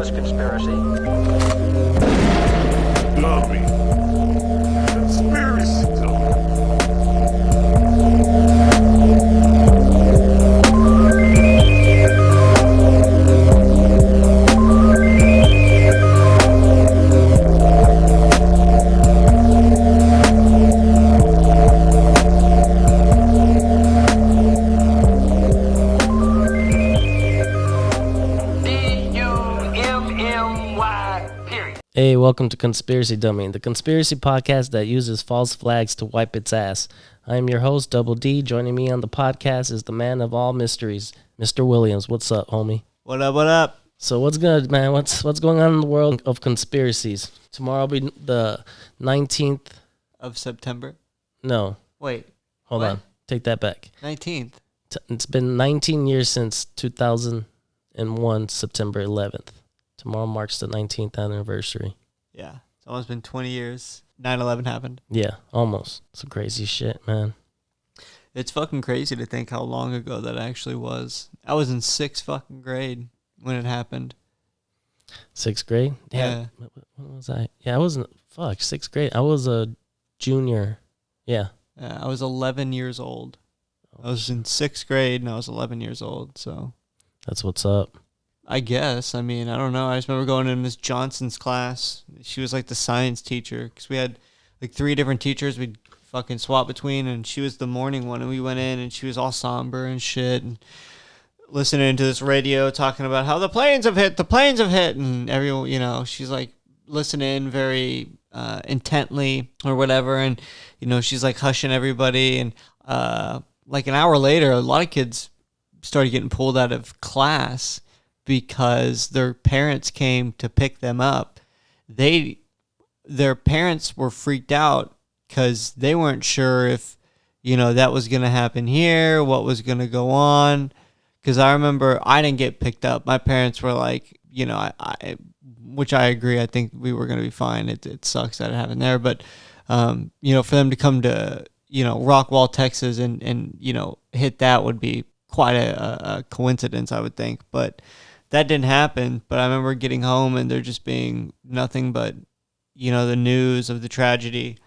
this conspiracy? Dummy. Conspiracy dummy. Hey, welcome to Conspiracy Dummy, the conspiracy podcast that uses false flags to wipe its ass. I am your host, Double D. Joining me on the podcast is the man of all mysteries, Mr. Williams. What's up, homie? What up, what up? So what's good, man? What's going on in the world of conspiracies? Tomorrow will be the 19th. Of September? No. Wait. Hold what? on. Take that back. 19th. It's been 19 years since 2001, September 11th. Tomorrow marks the 19th anniversary. Yeah. It's almost been 20 years. 9/11 happened. Yeah, almost. Some crazy shit, man. It's fucking crazy to think how long ago that actually was. I was in 6th fucking grade when it happened. 6th grade? Yeah. When was I? Yeah, I wasn't. Fuck, 6th grade. I was a junior. Yeah. I was 11 years old. I was in 6th grade and I was 11 years old, so. That's what's up. I guess. I mean, I don't know. I just remember going in Miss Johnson's class. She was like the science teacher because we had like 3 different teachers we'd fucking swap between, and she was the morning one, and we went in and she was all somber and shit and listening to this radio talking about how the planes have hit, and everyone, you know, she's like listening very intently or whatever, and you know, she's like hushing everybody, and like an hour later, a lot of kids started getting pulled out of class because their parents came to pick them up. Their parents were freaked out because they weren't sure if, you know, that was going to happen here, what was going to go on. Because I remember I didn't get picked up. My parents were like, you know, which I agree. I think we were going to be fine. It sucks that it happened there. But, you know, for them to come to, you know, Rockwall, Texas and you know, hit that would be quite a coincidence, I would think. But that didn't happen. But I remember getting home and there just being nothing but, you know, the news of the tragedy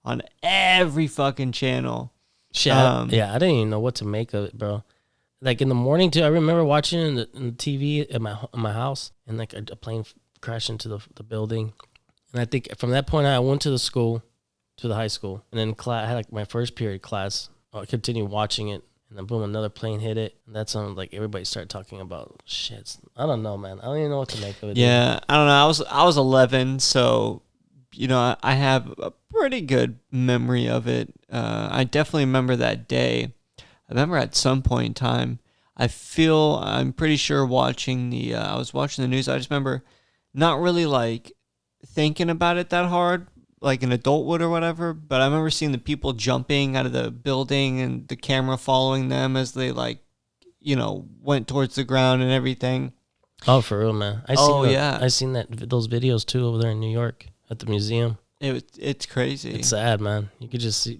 on every fucking channel. Shit. Yeah, I didn't even know what to make of it, bro. Like in the morning too, I remember watching it in the TV at my house, and like a plane crashed into the building. And I think from that point on, I went to the high school, and then I had like my first period class. I continued watching it. And then boom, another plane hit it. And that's when like everybody started talking about shit. I don't know, man. I don't even know what to make of it. Yeah, I don't know. I was 11, so you know, I have a pretty good memory of it. I definitely remember that day. I remember at some point in time, I'm pretty sure watching I was watching the news. I just remember not really like thinking about it that hard, like an adult would or whatever, but I remember seeing the people jumping out of the building and the camera following them as they like, you know, went towards the ground and everything. Oh, for real, man. I seen those videos too over there in New York at the museum. It's crazy. It's sad, man. You could just see.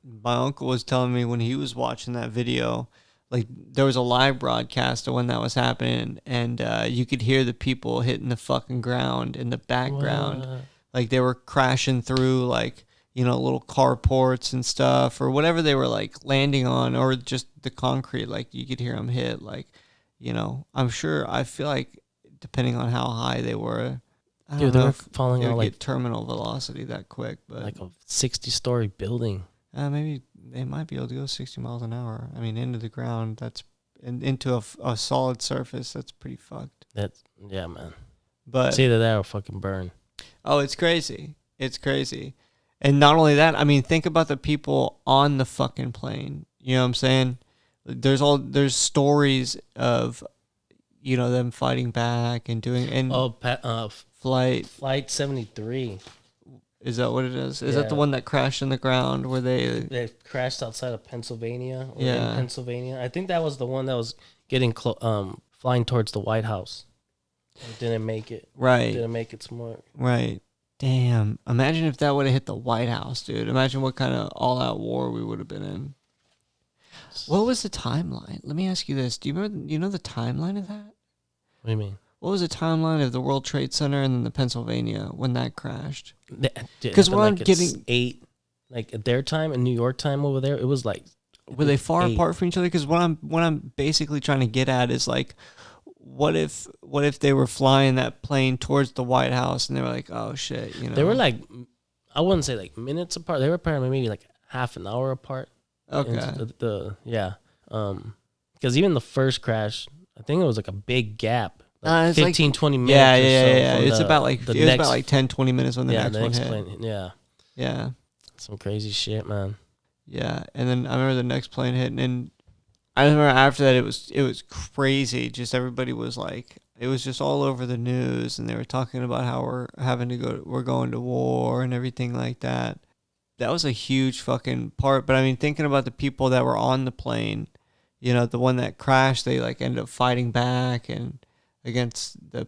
My uncle was telling me when he was watching that video, like there was a live broadcast of when that was happening, and you could hear the people hitting the fucking ground in the background. What? Like they were crashing through like, you know, little carports and stuff or whatever they were like landing on, or just the concrete. Like you could hear them hit, like, you know, I feel like depending on how high they were, I don't know they were if falling they would out like get terminal velocity that quick, but like a 60-story building. maybe they might be able to go 60 miles an hour. I mean, into the ground, that's into a solid surface. That's pretty fucked. Yeah, man. But it's either that or fucking burn. Oh, it's crazy. It's crazy. And not only that, I mean, think about the people on the fucking plane. You know what I'm saying? There's stories of, you know, them fighting back and doing Flight 73. Is that what it is? Is that the one that crashed in the ground where they crashed outside of Pennsylvania? Or yeah. In Pennsylvania. I think that was the one that was getting flying towards the White House. It didn't make it. Right. Didn't make it smart. Right. Damn. Imagine if that would have hit the White House, dude. Imagine what kind of all-out war we would have been in. What was the timeline? Let me ask you this. Do you know the timeline of that? What do you mean? what was the timeline of the World Trade Center and then the Pennsylvania when that crashed? Because what I'm getting 8, like at their time and New York time over there, it was like. Were they far apart from each other? Because what I'm basically trying to get at is like, what if they were flying that plane towards the White House and they were like, oh shit, you know? They were like, I wouldn't say like minutes apart. They were probably maybe like half an hour apart. Okay. Because even the first crash, I think it was like a big gap. Like 15, like, 20 minutes. Yeah. It's about like it was about like 10, 20 minutes when the next one hit. plane. Yeah. Yeah. Some crazy shit, man. Yeah, and then I remember the next plane hit, and I remember after that it was crazy. Just everybody was like, it was just all over the news, and they were talking about how we're going to war and everything like that. That was a huge fucking part. But I mean, thinking about the people that were on the plane, you know, the one that crashed, they like ended up fighting back and against the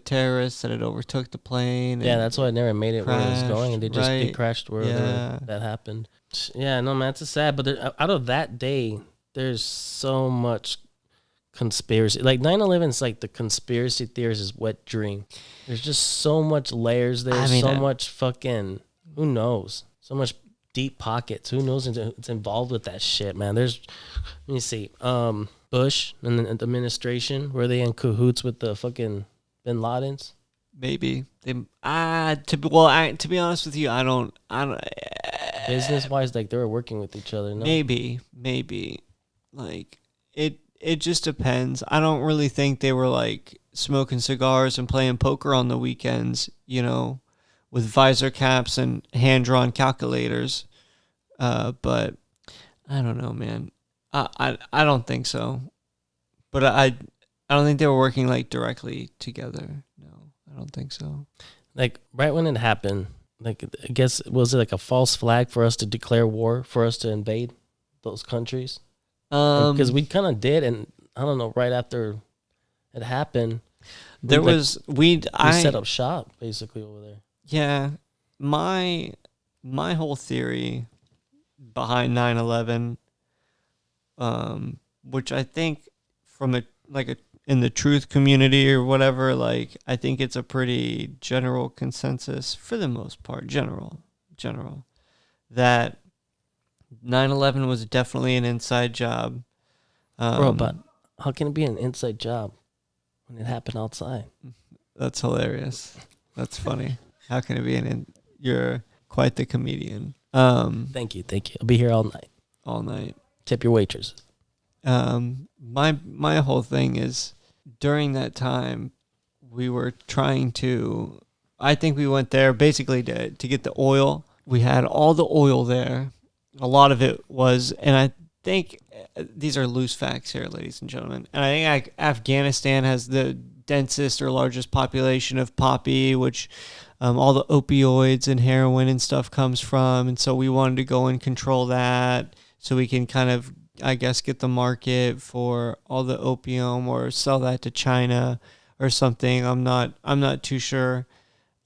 terrorists that had overtook the plane. Yeah, that's why it never made it where it was going, and they crashed where that happened. Yeah, no, man, it's sad. But out of that day, there's so much conspiracy. Like 9/11 is like the conspiracy theories' wet dream. There's just so much layers there. Much fucking, who knows? So much deep pockets. Who knows it's involved with that shit, man? Let me see. Bush and the administration, were they in cahoots with the fucking Bin Ladens? Maybe they. To be honest with you, I don't. Business wise, like they were working with each other. No? Maybe, like it just depends. I don't really think they were like smoking cigars and playing poker on the weekends, you know, with visor caps and hand drawn calculators. But I don't know, man. I don't think so. But I don't think they were working like directly together. No, I don't think so. Like right when it happened, like I guess was it like a false flag for us to declare war, for us to invade those countries? Because we kind of did, and I don't know. Right after it happened, we set up shop basically over there. Yeah, my whole theory behind 9/11, which I think from in the truth community or whatever, like I think it's a pretty general consensus for the most part, general, that 9/11 was definitely an inside job. Bro, but how can it be an inside job when it happened outside? That's hilarious. That's funny. How can it be you're quite the comedian. Thank you. I'll be here all night. All night. Tip your waitresses. My whole thing is during that time we were trying to, I think we went there basically to get the oil. We had all the oil there. A lot of it was, and I think these are loose facts here, ladies and gentlemen. And I think Afghanistan has the densest or largest population of poppy, which all the opioids and heroin and stuff comes from. And so we wanted to go and control that so we can kind of, I guess, get the market for all the opium or sell that to China or something. I'm not too sure.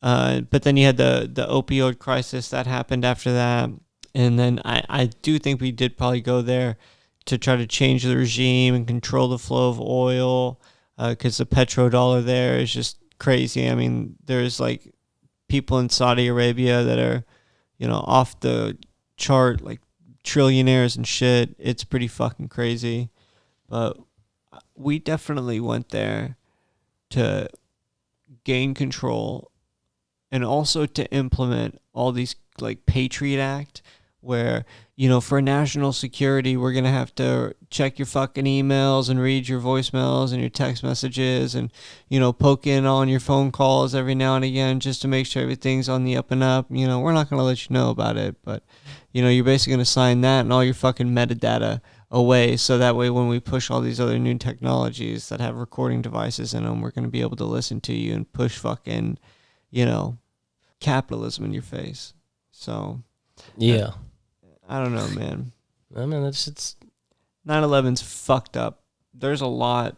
But then you had the opioid crisis that happened after that. And then I do think we did probably go there to try to change the regime and control the flow of oil, because the petrodollar there is just crazy. I mean, there's like people in Saudi Arabia that are, you know, off the chart, like trillionaires and shit. It's pretty fucking crazy. But we definitely went there to gain control and also to implement all these, like, Patriot Act, where, you know, for national security, we're going to have to check your fucking emails and read your voicemails and your text messages and, you know, poke in on your phone calls every now and again just to make sure everything's on the up and up. You know, we're not going to let you know about it, but, you know, you're basically going to sign that and all your fucking metadata away, so that way when we push all these other new technologies that have recording devices in them, we're going to be able to listen to you and push fucking, you know, capitalism in your face. So, yeah. I don't know, man. I mean, it's 9/11's fucked up. There's a lot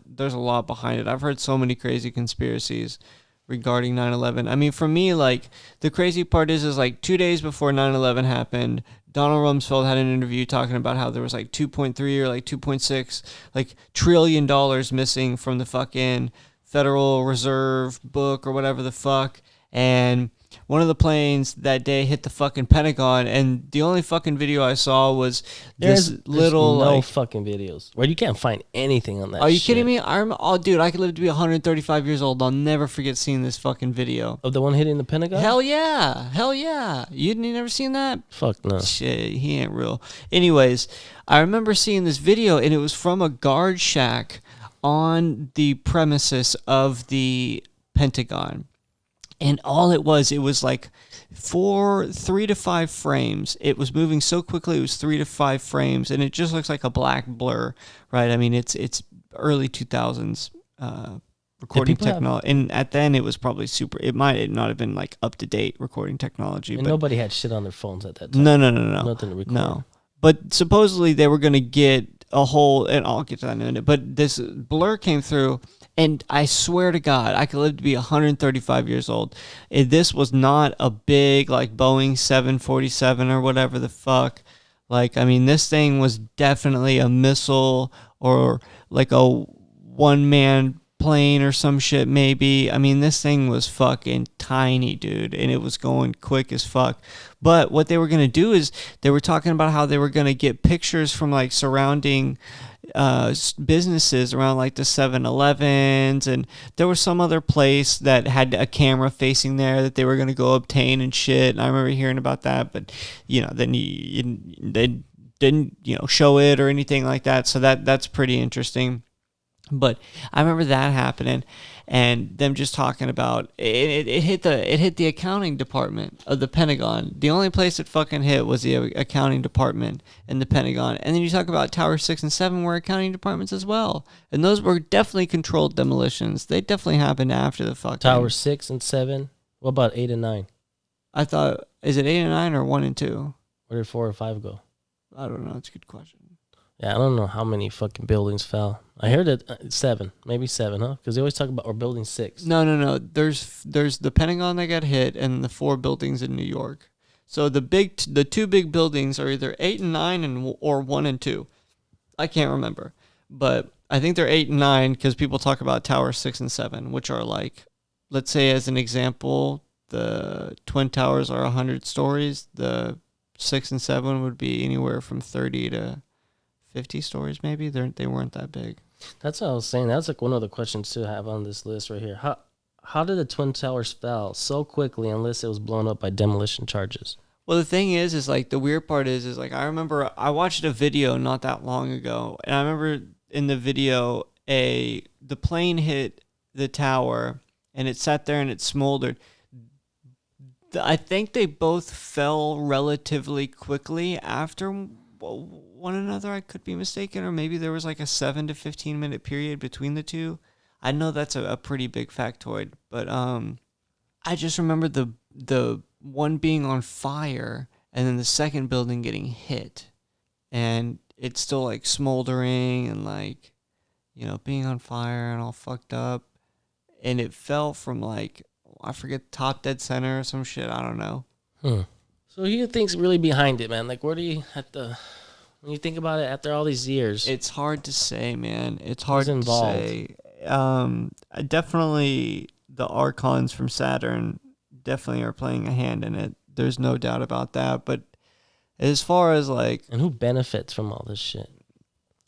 behind it. I've heard so many crazy conspiracies regarding 9/11. I mean, for me, like, the crazy part is like 2 days before 9/11 happened, Donald Rumsfeld had an interview talking about how there was like 2.3 or like 2.6 like trillion dollars missing from the fucking Federal Reserve book or whatever the fuck, and one of the planes that day hit the fucking Pentagon, and the only fucking video I saw was there's little no like fucking videos where you can't find anything on that. Are you shit. kidding me? Dude, I could live to be 135 years old. I'll never forget seeing this fucking video. Of the one hitting the Pentagon? Hell yeah. You never seen that? Fuck no. Shit, he ain't real. Anyways, I remember seeing this video, and it was from a guard shack on the premises of the Pentagon. And all it was like 3 to 5 frames. It was moving so quickly, it was 3 to 5 frames, and it just looks like a black blur, right? I mean, it's early 2000s recording technology, and at then it was probably super. It might not have been like up to date recording technology, and but nobody had shit on their phones at that time. No, Nothing to record. No, but supposedly they were gonna get a whole, and I'll get to that in a minute. But this blur came through. And I swear to God, I could live to be 135 years old. This was not a big, like, Boeing 747 or whatever the fuck. Like, I mean, this thing was definitely a missile or, like, a one-man plane or some shit, maybe. I mean, this thing was fucking tiny, dude. And it was going quick as fuck. But what they were going to do is they were talking about how they were going to get pictures from, like, surrounding businesses around like the 7-Elevens, and there was some other place that had a camera facing there that they were going to go obtain and shit. And I remember hearing about that, but then they didn't show it or anything like that. So that's pretty interesting. But I remember that happening, and them just talking about it. It hit the accounting department of the Pentagon. The only place it fucking hit was the accounting department in the Pentagon. And then you talk about Tower 6 and 7 were accounting departments as well, and those were definitely controlled demolitions. They definitely happened after the fucking Tower 6 and 7. What about 8 and 9? I thought, is it 8 and 9 or 1 and 2? Where did 4 or 5 go? I don't know. It's a good question. Yeah, I don't know how many fucking buildings fell. I heard it 7, maybe 7, huh? Because they always talk about, or building 6. No. There's the Pentagon that got hit, and the 4 buildings in New York. So the 2 big buildings are either 8 and 9 or 1 and 2. I can't remember, but I think they're 8 and 9 because people talk about Tower 6 and 7, which are like, let's say as an example, the Twin Towers are 100 stories. The 6 and 7 would be anywhere from 30 to 50 stories, maybe. They weren't that big. That's what I was saying. That's like one of the questions to have on this list right here. How did the Twin Towers fall so quickly unless it was blown up by demolition charges? Well, the thing is like the weird part is like I remember I watched a video not that long ago, and I remember in the video the plane hit the tower and it sat there and it smoldered. I think they both fell relatively quickly after one another. I could be mistaken, or maybe there was like a 7 to 15 minute period between the two. I know that's a pretty big factoid, but I just remember the one being on fire and then the second building getting hit, and it's still like smoldering and like being on fire and all fucked up, and it fell from like I forget top dead center or some shit. I don't know. So who do you think's really behind it, man? Like, where do you when you think about it after all these years? It's hard to say, man. It's hard to involved? say. Definitely the Archons from Saturn definitely are playing a hand in it. There's no doubt about that. But as far as like, and who benefits from all this shit?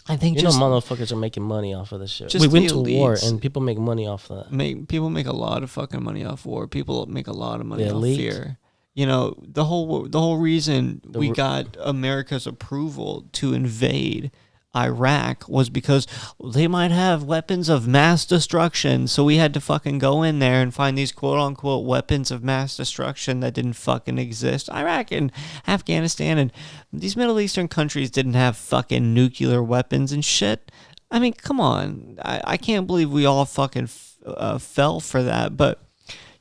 I think motherfuckers are making money off of this shit. Just we went the to war, elites. and people make money off of that. People make a lot of fucking money off war. People make a lot of money The off elite. fear. The whole reason we got America's approval to invade Iraq was because they might have weapons of mass destruction. So we had to fucking go in there and find these quote unquote weapons of mass destruction that didn't fucking exist. Iraq and Afghanistan and these Middle Eastern countries didn't have fucking nuclear weapons and shit. I mean, come on. I can't believe we all fucking fell for that. But,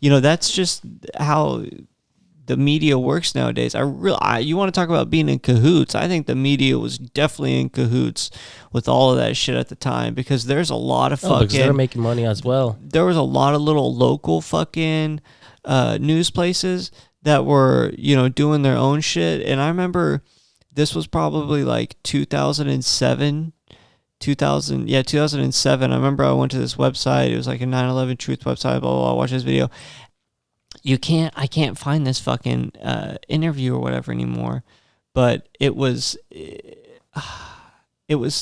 that's just how the media works nowadays. You want to talk about being in cahoots? I think the media was definitely in cahoots with all of that shit at the time, because there's a lot of because they're making money as well. There was a lot of little local fucking news places that were doing their own shit. And I remember this was probably like 2007, 2007. I remember I went to this website. It was like a 9/11 truth website. Blah, blah, blah. I watched this video. I can't find this fucking interview or whatever anymore. But it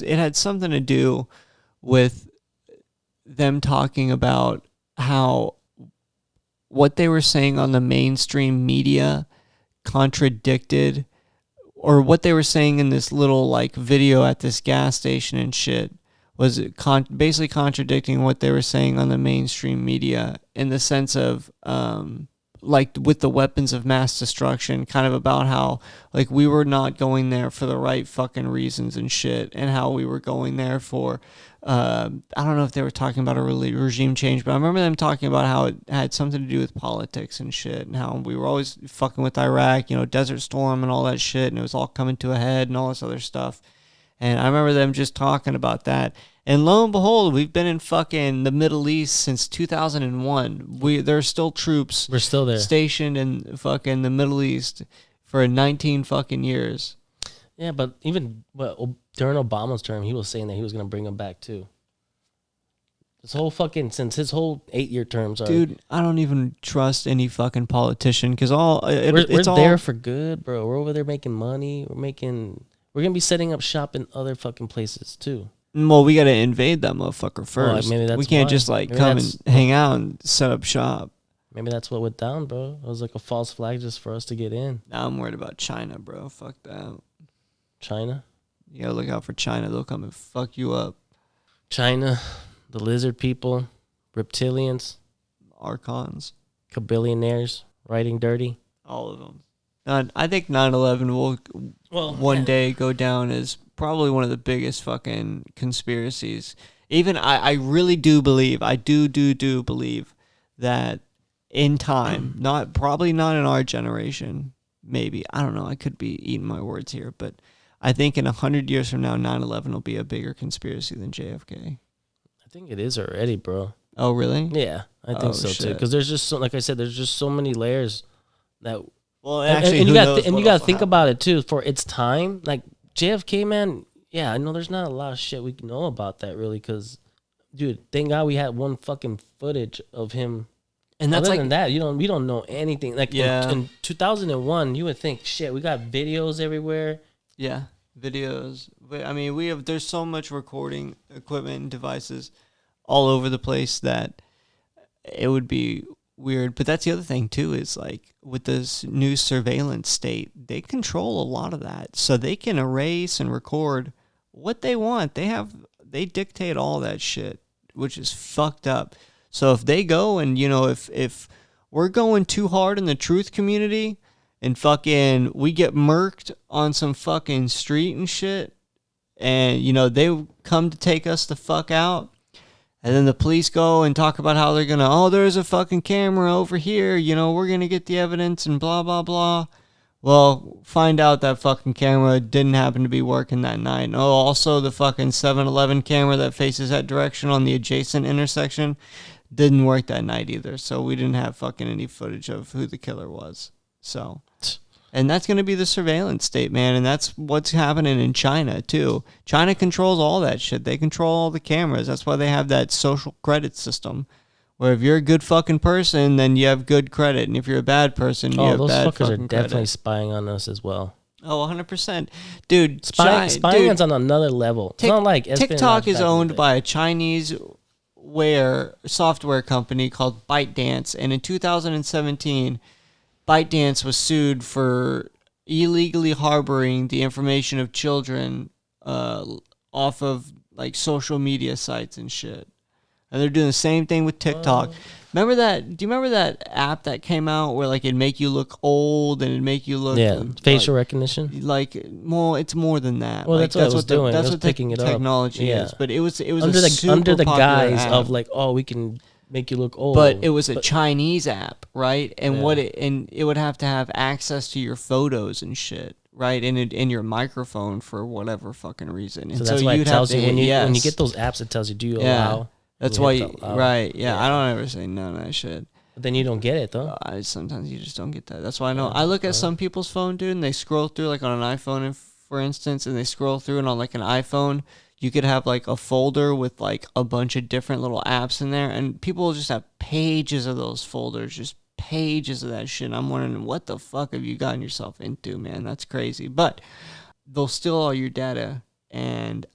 had something to do with them talking about how what they were saying on the mainstream media contradicted, or what they were saying in this little like video at this gas station and shit was basically contradicting what they were saying on the mainstream media, in the sense of like with the weapons of mass destruction, kind of about how like we were not going there for the right fucking reasons and shit, and how we were going there for I don't know if they were talking about a regime change, but I remember them talking about how it had something to do with politics and shit, and how we were always fucking with Iraq, Desert Storm and all that shit, and it was all coming to a head and all this other stuff. And I remember them just talking about that. And lo and behold, we've been in fucking the Middle East since 2001. There's still troops. We're still there. Stationed in fucking the Middle East for 19 fucking years. Yeah, but even during Obama's term, he was saying that he was going to bring them back too. Since his whole 8-year terms are... Dude, I don't even trust any fucking politician, because we're there for good, bro. We're over there making money. We're going to be setting up shop in other fucking places too. Well, we got to invade that motherfucker first. Maybe that's we can't just come and hang out and set up shop. Maybe that's what went down, bro. It was like a false flag just for us to get in. Now I'm worried about China, bro. Fuck that. China? You got to look out for China. They'll come and fuck you up. China, the lizard people, reptilians, Archons, Chabillionaires, writing dirty. all of them. I think 9/11 will one day go down as probably one of the biggest fucking conspiracies. Even I really do believe, I do believe that in time, probably not in our generation, maybe, I don't know, I could be eating my words here, but I think in 100 years from now, 9/11 will be a bigger conspiracy than JFK. I think it is already, bro. Oh, really? Yeah, I think so too. Because there's just like I said, there's just so many layers that. Well, actually, and you got to think about it too. For its time, like JFK, man. Yeah, I know there's not a lot of shit we know about that really. Because, dude, thank God we had one fucking footage of him. And that's other than that, we don't know anything. Like in 2001, you would think, shit, we got videos everywhere. Yeah, videos. I mean, there's so much recording equipment and devices all over the place that it would be weird. But that's the other thing too, is like with this new surveillance state, they control a lot of that, so they can erase and record what they want. They dictate all that shit, which is fucked up. So if they go and if we're going too hard in the truth community and fucking we get murked on some fucking street and shit, and they come to take us the fuck out, and then the police go and talk about how they're gonna, there's a fucking camera over here, we're gonna get the evidence and blah blah blah. Well, find out that fucking camera didn't happen to be working that night. Also the fucking 7-Eleven camera that faces that direction on the adjacent intersection didn't work that night either. So we didn't have fucking any footage of who the killer was. So, and that's going to be the surveillance state, man. And that's what's happening in China too. China controls all that shit. They control all the cameras. That's why they have that social credit system, where if you're a good fucking person, then you have good credit. And if you're a bad person, you have bad fucking credit. Those fuckers are definitely spying on us as well. Oh, 100%. Dude, spying is on another level. It's not like TikTok is owned by a Chinese software company called ByteDance, and in 2017, ByteDance was sued for illegally harboring the information of children off of like social media sites and shit. And they're doing the same thing with TikTok. Remember that? Do you remember that app that came out where like it'd make you look old and it'd make you look facial recognition? Like it's more than that. Well, that's what it was doing. That's what picking it up. Technology is. But it was under the guise app of like, we can make you look old. But it was a Chinese app, right? And it would have to have access to your photos and shit, right? And in your microphone for whatever fucking reason. And so that's why it tells you when you get those apps, it tells you, do you allow? That's why right? Yeah, I don't ever say no to that shit. But then you don't get it though. Sometimes you just don't get that. That's why I know. I look at some people's phone, dude, and they scroll through like on an iPhone, for instance, and they scroll through, and on like an iPhone, you could have like a folder with like a bunch of different little apps in there, and people will just have pages of those folders, just pages of that shit. I'm wondering, what the fuck have you gotten yourself into, man? That's crazy. But they'll steal all your data, and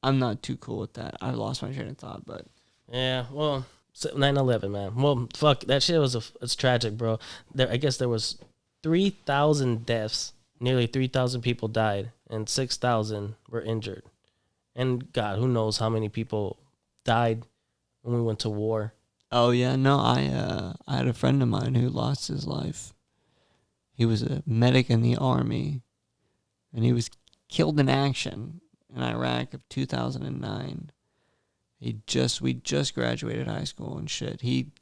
I'm not too cool with that. I lost my train of thought, but yeah, well, 9/11, man. Well, fuck, that shit it's tragic, bro. I guess there was 3,000 deaths. Nearly 3,000 people died, and 6,000 were injured. And God, who knows how many people died when we went to war. Oh yeah, no, I had a friend of mine who lost his life. He was a medic in the army, and he was killed in action in Iraq of 2009. We just graduated high school and shit. He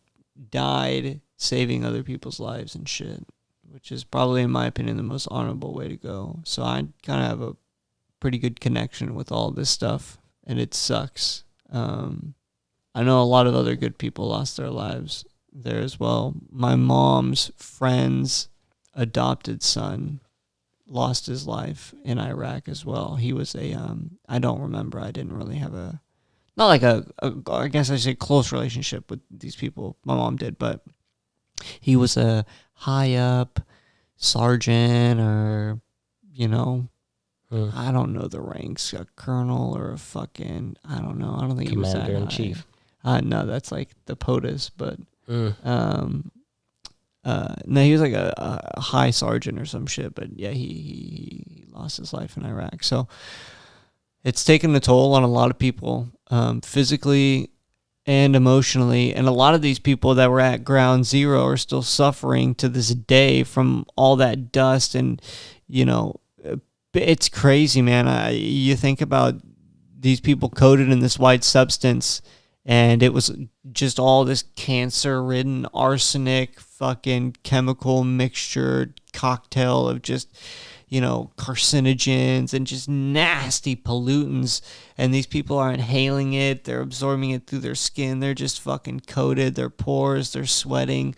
died saving other people's lives and shit, which is probably, in my opinion, the most honorable way to go. So I kind of have a pretty good connection with all this stuff, and it sucks. I know a lot of other good people lost their lives there as well. My mom's friend's adopted son lost his life in Iraq as well. He was I don't remember. I didn't really have not like I guess I say close relationship with these people. My mom did, but he was a high up sergeant, or, I don't know the ranks, a colonel or a fucking, I don't know. I don't think he was that high. Commander-in-Chief. No, that's like the POTUS, but no, he was like a high sergeant or some shit. But yeah, he lost his life in Iraq. So it's taken a toll on a lot of people, physically and emotionally. And a lot of these people that were at ground zero are still suffering to this day from all that dust. And, it's crazy, man. You think about these people coated in this white substance, and it was just all this cancer-ridden, arsenic, fucking chemical mixture cocktail of just, carcinogens and just nasty pollutants. And these people are inhaling it. They're absorbing it through their skin. They're just fucking coated. Their pores, they're sweating.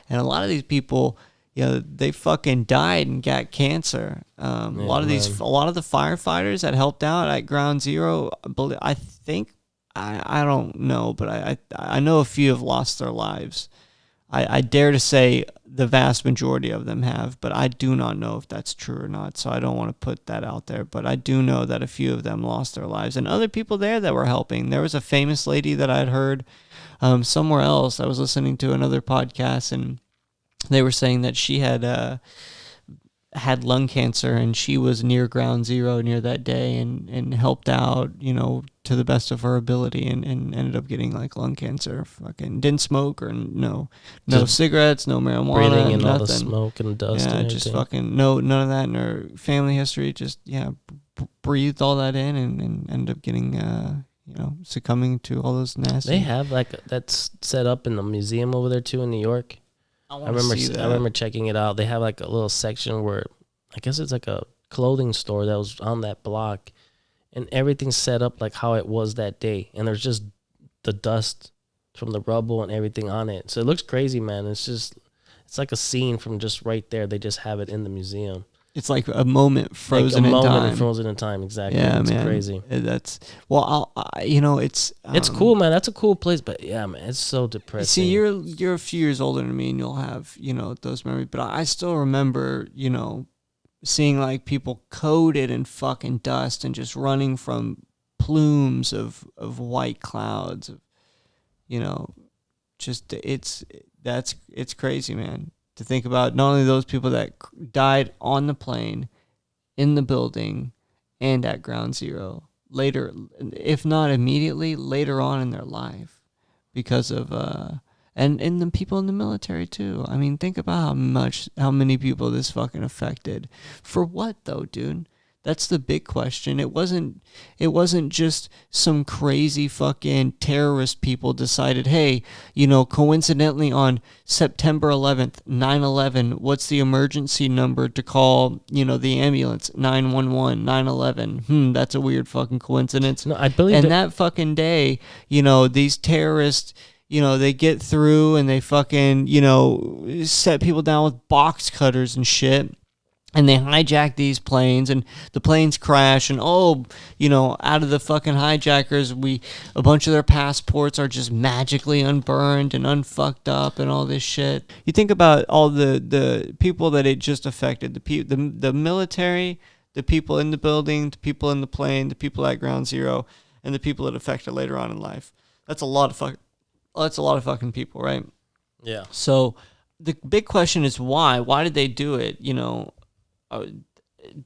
And a lot of these people, they fucking died and got cancer. A lot of the firefighters that helped out at Ground Zero, I think, I don't know, but I know a few have lost their lives. I dare to say the vast majority of them have, but I do not know if that's true or not, so I don't want to put that out there. But I do know that a few of them lost their lives, and other people there that were helping. There was a famous lady that I'd heard somewhere else. I was listening to another podcast, and they were saying that she had lung cancer, and she was near Ground Zero near that day and helped out, to the best of her ability, and ended up getting like lung cancer. Fucking didn't smoke or no cigarettes, no marijuana, breathing in nothing. all the smoke and dust. Yeah, and just fucking none of that in her family history. Just breathed all that in and ended up getting succumbing to all those nasty. They have that's set up in the museum over there too in New York. I remember checking it out. They have like a little section where I guess it's like a clothing store that was on that block, and everything's set up like how it was that day. And there's just the dust from the rubble and everything on it. So it looks crazy, man. It's like a scene from just right there. They just have it in the museum. It's like a moment frozen in time. Frozen in time, exactly. Yeah, it's man. Crazy. It's it's cool, man. That's a cool place, but yeah, man, it's so depressing. See, you're a few years older than me, and you'll have those memories. But I still remember seeing like people coated in fucking dust and just running from plumes of white clouds. It's crazy, man. To think about not only those people that died on the plane, in the building, and at Ground Zero later, if not immediately, later on in their life, because of and the people in the military too. I mean, think about how many people this fucking affected. For what though, dude? That's the big question. It wasn't just some crazy fucking terrorist people decided, hey, coincidentally on September 11th, 9/11, what's the emergency number to call, the ambulance? 911, 9/11. That's a weird fucking coincidence. No, I believe and that fucking day, these terrorists, they get through and they fucking, set people down with box cutters and shit. and they hijack these planes, and the planes crash, and out of the fucking hijackers, a bunch of their passports are just magically unburned and unfucked up and all this shit. You think about all the people that it just affected, the military, the people in the building, the people in the plane, the people at ground zero, and the people it affected later on in life. That's a lot of fucking people, right? Yeah. So the big question is why? Why did they do it?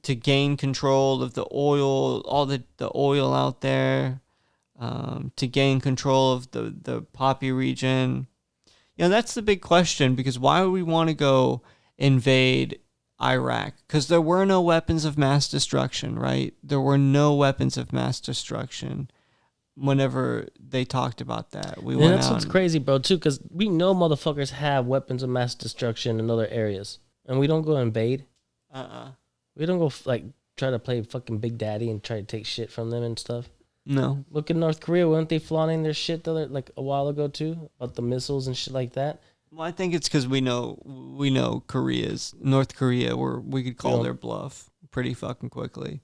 To gain control of the oil, all the oil out there, to gain control of the Poppy region. That's the big question, because why would we want to go invade Iraq? Because there were no weapons of mass destruction, right? There were no weapons of mass destruction whenever they talked about that. That's what's crazy, bro, too, because we know motherfuckers have weapons of mass destruction in other areas, and we don't go invade. We don't go try to play fucking Big Daddy and try to take shit from them and stuff. No. Look at North Korea. Weren't they flaunting their shit a while ago too about the missiles and shit like that? Well, I think it's because we know North Korea, where we could call their bluff pretty fucking quickly.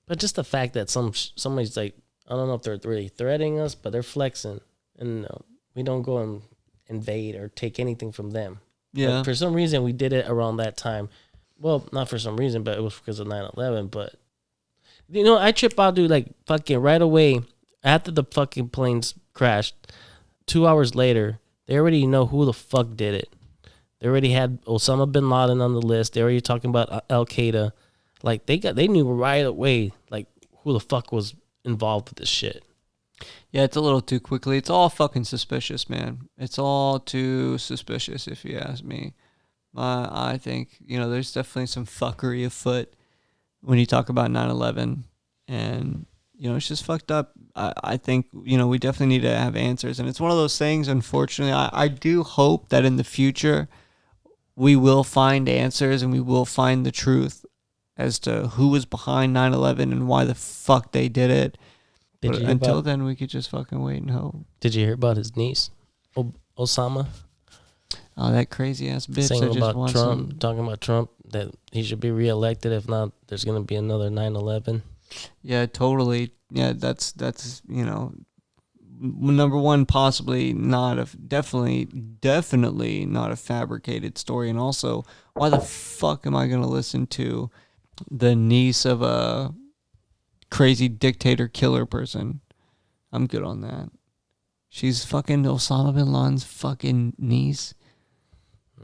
But just the fact that somebody's I don't know if they're really threatening us, but they're flexing, and we don't go and invade or take anything from them. Yeah. But for some reason, we did it around that time. Well, not for some reason, but it was because of 9/11. But, I trip out, dude, fucking right away after the fucking planes crashed. 2 hours later, they already know who the fuck did it. They already had Osama bin Laden on the list. They already talking about Al Qaeda. They knew right away, who the fuck was involved with this shit. Yeah, it's a little too quickly. It's all fucking suspicious, man. It's all too suspicious, if you ask me. I think, there's definitely some fuckery afoot when you talk about 9/11, and, it's just fucked up. I think, we definitely need to have answers, and it's one of those things, unfortunately, I do hope that in the future we will find answers and we will find the truth as to who was behind 9/11 and why the fuck they did it. But until then, we could just fucking wait and hope. Did you hear about his niece, Osama? Oh, that crazy ass bitch saying that just about wants Trump, talking about Trump, that he should be reelected. If not, there's going to be another 9/11. Yeah, totally. Yeah, that's number one, possibly definitely not a fabricated story. And also, why the fuck am I going to listen to the niece of a crazy dictator killer person? I'm good on that. She's fucking Osama bin Laden's fucking niece.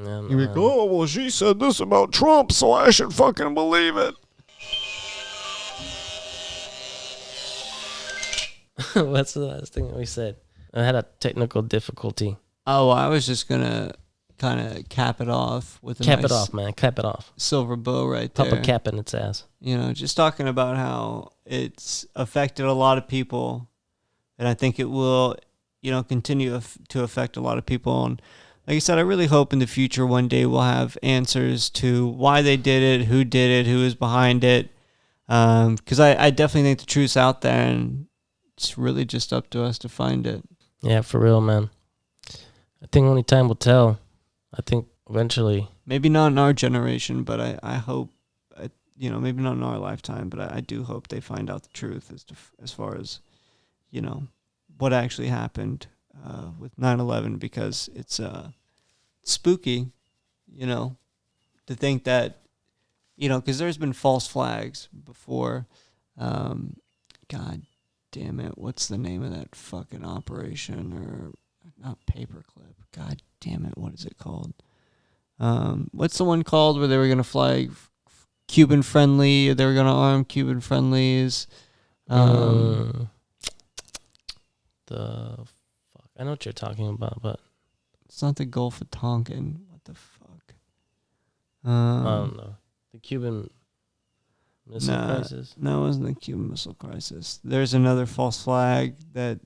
Yeah, You're like, oh, well, she said this about Trump, so I should fucking believe it. What's the last thing that we said? I had a technical difficulty. Oh, I was just going to kind of cap it off with a Cap nice it off, man. Cap it off. silver bow right there. Pop a cap in its ass. Just talking about how it's affected a lot of people, and I think it will, continue to affect a lot of people. And like I said, I really hope in the future one day we'll have answers to why they did it, who is behind it. Because I definitely think the truth's out there, and it's really just up to us to find it. Yeah, for real, man. I think only time will tell. I think eventually. Maybe not in our generation, but I hope, maybe not in our lifetime, but I do hope they find out the truth as far as, what actually happened with 9/11, because it's spooky, to think that, because there's been false flags before. God damn it, what's the name of that fucking operation? Or not paperclip. God damn it, what is it called? What's the one called where they were going to fly Cuban friendly, they were going to arm Cuban friendlies? The fuck, I know what you're talking about, but it's not the Gulf of Tonkin. What the fuck? I don't know. The Cuban Missile Crisis? No, it wasn't the Cuban Missile Crisis. There's another false flag that,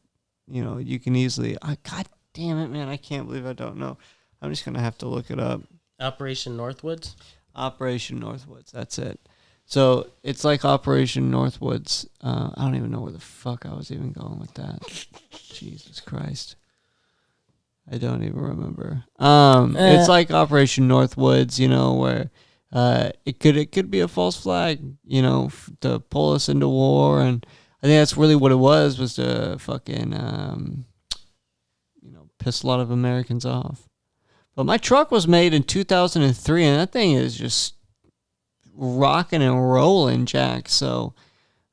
you can easily... God damn it, man. I can't believe I don't know. I'm just going to have to look it up. Operation Northwoods? Operation Northwoods. That's it. So it's like Operation Northwoods. I don't even know where the fuck I was even going with that. Jesus Christ. I don't even remember. It's like Operation Northwoods, where it could be a false flag, to pull us into war. And I think that's really what it was to fucking piss a lot of Americans off. But my truck was made in 2003, and that thing is just rocking and rolling, Jack. So,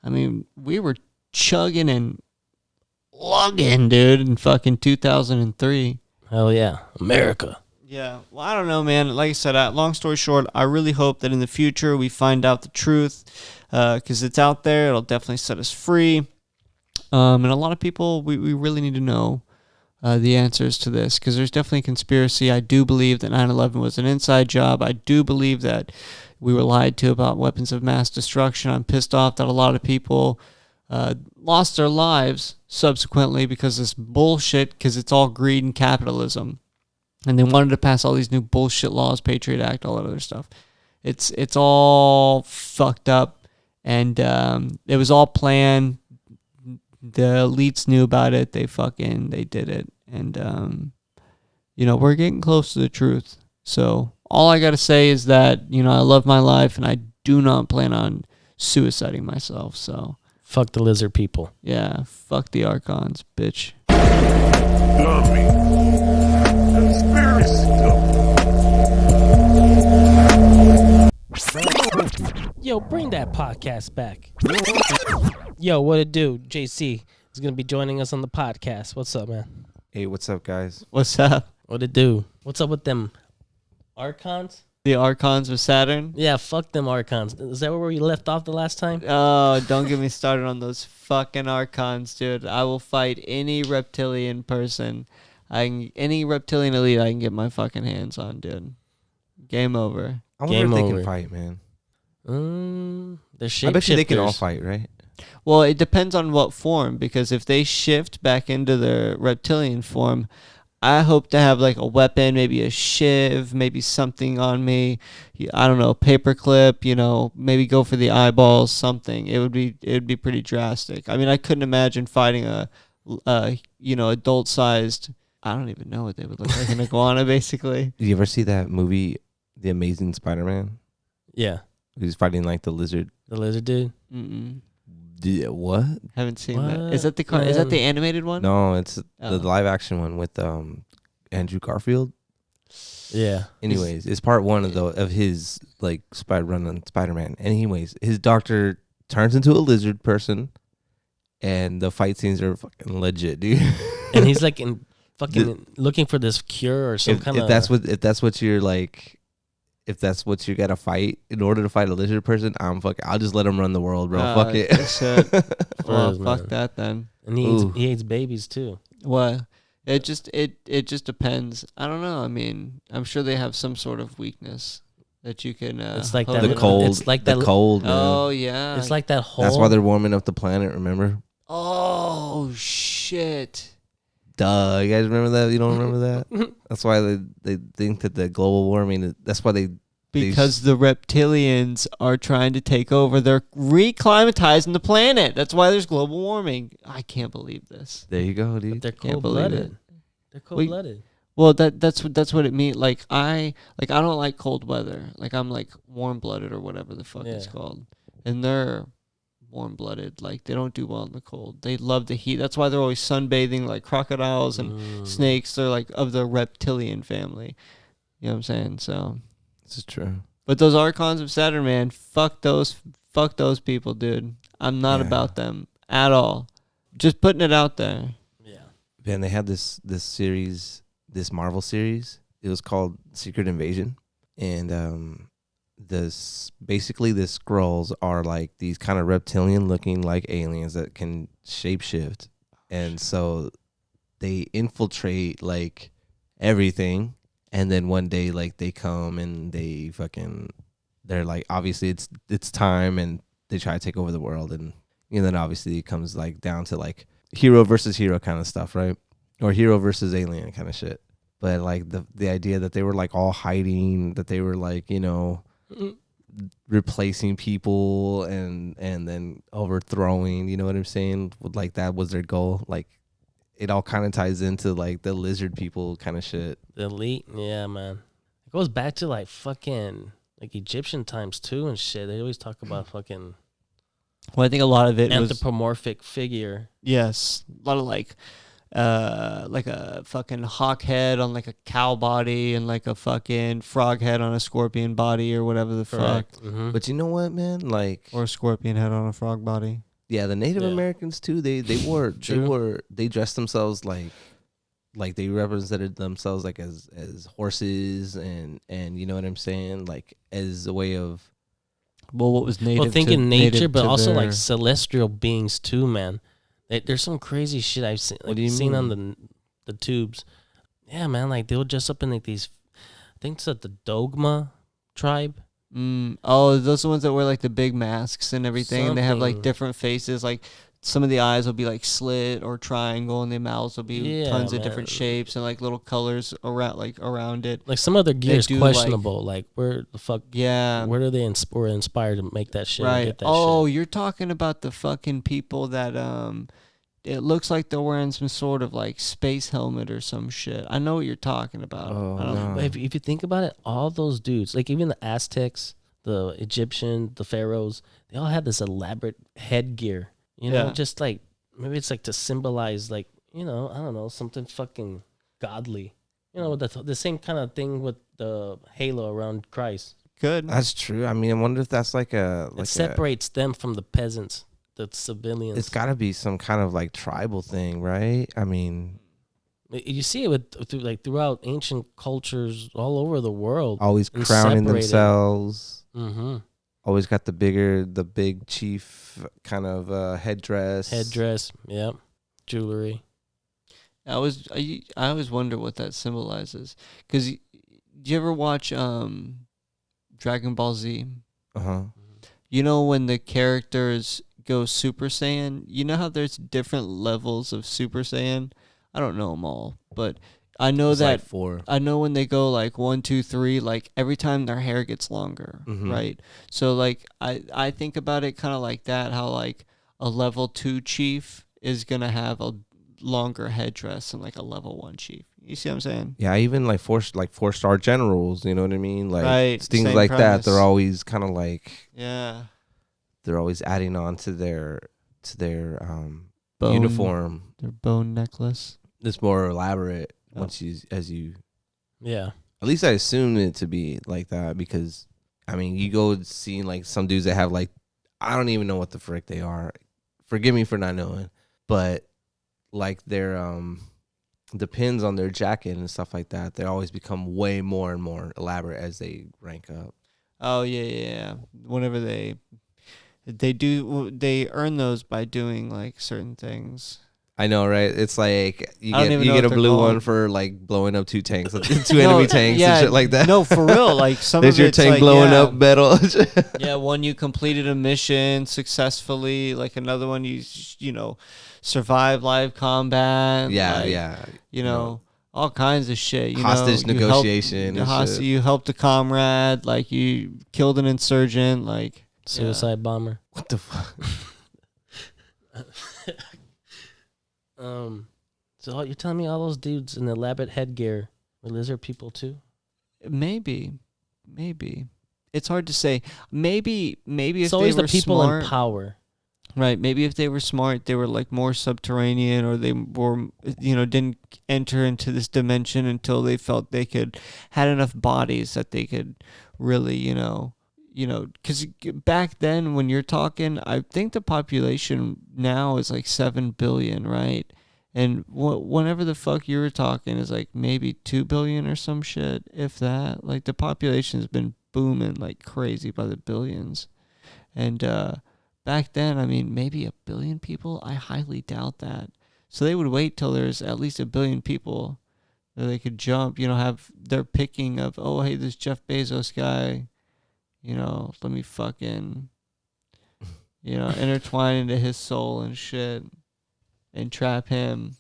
I mean, we were chugging and lugging, dude, in fucking 2003. Hell yeah, America. Yeah, well, I don't know, man. Like I said, long story short, I really hope that in the future we find out the truth, because it's out there. It'll definitely set us free. And a lot of people, we really need to know the answers to this, because there's definitely a conspiracy. I do believe that 9/11 was an inside job. I do believe that we were lied to about weapons of mass destruction. I'm pissed off that a lot of people lost their lives subsequently because of this bullshit, because it's all greed and capitalism. And they wanted to pass all these new bullshit laws, Patriot Act, all that other stuff. It's all fucked up, and it was all planned. The elites knew about it. They did it. And, we're getting close to the truth. So all I got to say is that, I love my life, and I do not plan on suiciding myself. So fuck the lizard people. Yeah, fuck the Archons, bitch. Dummy. Conspiracy dummy. Yo, bring that podcast back. Yo, what it do? J.C is going to be joining us on the podcast. What's up, man? Hey, what's up, guys? What's up? What it do? What's up with them Archons? The Archons of Saturn? Yeah, fuck them Archons. Is that where we left off the last time? Oh, don't get me started on those fucking Archons, dude. I will fight any reptilian person. Any reptilian elite I can get my fucking hands on, dude. Game over. I wonder Game if they over. can fight, man. They're shapeshifters. I bet you they can all fight, right? Well, it depends on what form, because if they shift back into their reptilian form, I hope to have like a weapon, maybe a shiv, maybe something on me. I don't know, paperclip, maybe go for the eyeballs, something. It would be pretty drastic. I mean, I couldn't imagine fighting a adult-sized, I don't even know what they would look like, an iguana, basically. Did you ever see that movie, The Amazing Spider-Man? Yeah. He's fighting like the lizard. The lizard dude? Mm-mm. What? Haven't seen that. What? Is that the animated one? No, it's Oh. the live action one with Andrew Garfield. Yeah. Anyways, it's part one of his like run on Spider-Man. Anyways, his doctor turns into a lizard person, and the fight scenes are fucking legit, dude. And he's like looking for this cure or some if, kind of. if that's what you're like. If that's what you gotta fight in order to fight a lizard person, I'll just let him run the world, bro. Fuck it. Shit. Well, Furs, fuck man. that then. And he hates babies too. What? It just depends. I don't know. I mean, I'm sure they have some sort of weakness that you can. It's like hope that. The to- cold. It's like the that. cold. Man. Oh yeah. It's like that whole. That's why they're warming up the planet. Remember? Oh shit. Duh. You guys remember that? You don't remember that? That's why they think that the global warming. That's why they. Because the reptilians are trying to take over. They're reclimatizing the planet. That's why there's global warming. I can't believe this. There you go, dude. They're Can't believe cold-blooded. They're cold-blooded. Well, that's what it means. Like I don't like cold weather. Like I'm like warm blooded or whatever the fuck it's Yeah. called. And they're warm blooded. Like they don't do well in the cold. They love the heat. That's why they're always sunbathing like crocodiles and snakes. They're like of the reptilian family. You know what I'm saying? So This is true. but those Archons of Saturn, man, fuck those people, dude. I'm not Yeah. about them at all. Just putting it out there. Yeah. Man, they had this series, this Marvel series. It was called Secret Invasion, and basically the Skrulls are like these kind of reptilian looking like aliens that can shapeshift, and so they infiltrate like everything. And then one day, like, they come and they're like, obviously it's time, and they try to take over the world. And then obviously it comes like down to like hero versus hero kind of stuff, right? Or hero versus alien kind of shit. But like the idea that they were like all hiding, that they were like, replacing people and then overthrowing, you know what I'm saying? Like that was their goal. Like it all kind of ties into like the lizard people kind of shit. The elite. Yeah, man. It goes back to like fucking like Egyptian times too and shit. They always talk about fucking Well, I think a lot of it was anthropomorphic figure. yes, a lot of like a fucking hawk head on like a cow body and like a fucking frog head on a scorpion body or whatever the fuck, Mm-hmm. But you know what, man? Like, or a scorpion head on a frog body. yeah, the Native Yeah. Americans too. They dressed themselves like they represented themselves like as horses and you know what I'm saying, like as a way of Well, what was native? Well, think in native nature, but to also their- like celestial beings too, man. There's some crazy shit I've seen, What do you seen mean? on the tubes. Yeah, man, like they'll dress up in like these. I think it's at the Dogma tribe. Oh, those are the ones that wear like the big masks and everything, and they have like Something. different faces. Like some of the eyes will be like slit or triangle, and the mouths will be Yeah, tons of man. different shapes and like little colors around it. Like some of their gear is do, like- questionable. Like where the fuck? Yeah, Where do they were inspired to make that shit? Or right. get that Oh, shit? you're talking about the fucking people that it looks like they're wearing some sort of like space helmet or some shit. I know what you're talking about. Oh, I don't- no. But if you think about it, all those dudes, like even the Aztecs, the Egyptian, the pharaohs, they all had this elaborate headgear. You know, Yeah. just like maybe it's like to symbolize, like, you know, I don't know, something fucking godly. You know, the same kind of thing with the halo around Christ. Good. That's true. I mean, I wonder if that's like It separates them from the peasants, the civilians. it's got to be some kind of like tribal thing, right? I mean, You see it throughout ancient cultures all over the world. always And crowning separated. themselves. Mm-hmm. Always got the big chief kind of headdress. Yeah, jewelry. I always wonder what that symbolizes. Because do you ever watch Dragon Ball Z? Uh-huh. You know when the characters go Super Saiyan? You know how there's different levels of Super Saiyan? I don't know them all, but I know It's that like 4. I know when they go like 1, 2, 3, like every time their hair gets longer, Mhm. right? So like I think about it kind of like that, how like a level 2 chief is gonna have a longer headdress than like a level 1 chief. You see what I'm saying? Yeah, even like 4-star generals, you know what I mean? Like Right, things same like premise. that. They're always kind of like Yeah. they're always adding on to their Bone- uniform. Their bone necklace. It's more elaborate Oh. once you. Yeah. At least I assume it to be like that because, I mean, you go see like some dudes that have like, I don't even know what the frick they are. Forgive me for not knowing, but like their the pins on their jacket and stuff like that, they always become way more and more elaborate as they rank up. Oh yeah. Whenever they earn those by doing like certain things. I know, right? It's like you I don't even know get what a they're blue one called. for like blowing up 2 tanks, 2 enemy tanks and shit like that. No, for real. Like some There's of your it's tank like, blowing yeah, up metal. Yeah, one you completed a mission successfully. Like another one you survive live combat. Yeah, like, yeah. You know, all kinds of shit. You Hostage know, negotiation and shit. You helped a comrade. Like you killed an insurgent. Like Suicide bomber. What the fuck? So you're telling me all those dudes in the elaborate headgear were lizard people too? maybe. It's hard to say. Maybe if It's they always were the people smart, in power. right? Maybe if they were smart, they were like more subterranean, or they were, didn't enter into this dimension until they felt they had enough bodies that they could really, because back then when you're talking, I think the population now is like 7 billion, right? And whenever the fuck you were talking is like maybe 2 billion or some shit, if that. Like the population has been booming like crazy by the billions. And back then, I mean, maybe 1 billion people. I highly doubt that. So they would wait till there's at least 1 billion people that they could jump, have their picking of, oh, hey, this Jeff Bezos guy, let me fucking, intertwine into his soul and shit and trap him.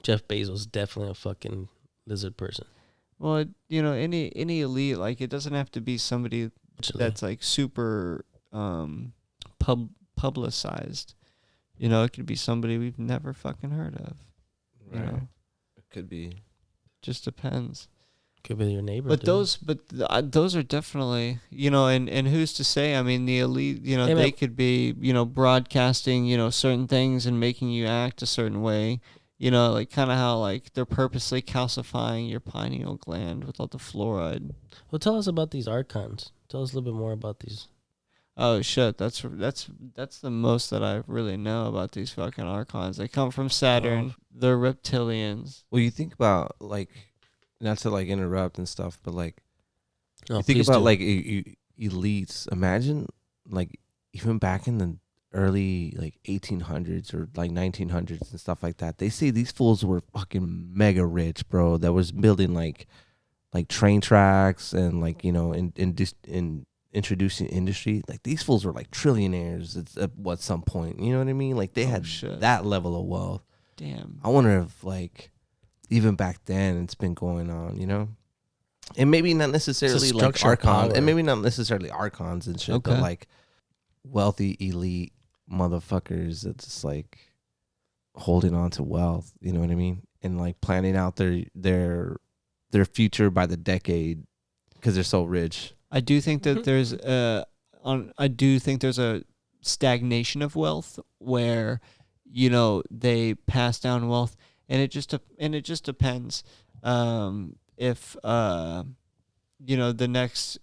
Jeff Bezos is definitely a fucking lizard person. Well, any elite, like it doesn't have to be somebody Actually. that's like super publicized. It could be somebody we've never fucking heard of. Right. It could be. Just depends. Could be your neighbor. But dude. those are definitely, and who's to say? I mean, the elite, Hey, they man. could be, broadcasting, certain things and making you act a certain way. Like kind of how like they're purposely calcifying your pineal gland with all the fluoride. Well, tell us about these archons. Tell us a little bit more about these. Oh shit, that's the most that I really know about these fucking archons. They come from Saturn. They're reptilians. Well, you think about like, not to like interrupt and stuff, but like No, you think please about do. like elites. Imagine like even back in the early like 1800s or like 1900s and stuff like that. They say these fools were fucking mega rich, bro. That was building like train tracks and like in introducing industry. Like these fools were like trillionaires at some point. You know what I mean? Like they had shit. that level of wealth. Damn. I wonder if like even back then it's been going on, and maybe not necessarily like structure of archons, power. and maybe not necessarily archons and shit, but Okay. like wealthy elite motherfuckers that's just like holding on to wealth. You know what I mean? And like planning out their future by the decade because they're so rich. I do think that there's a stagnation of wealth where they pass down wealth, and it just depends if the next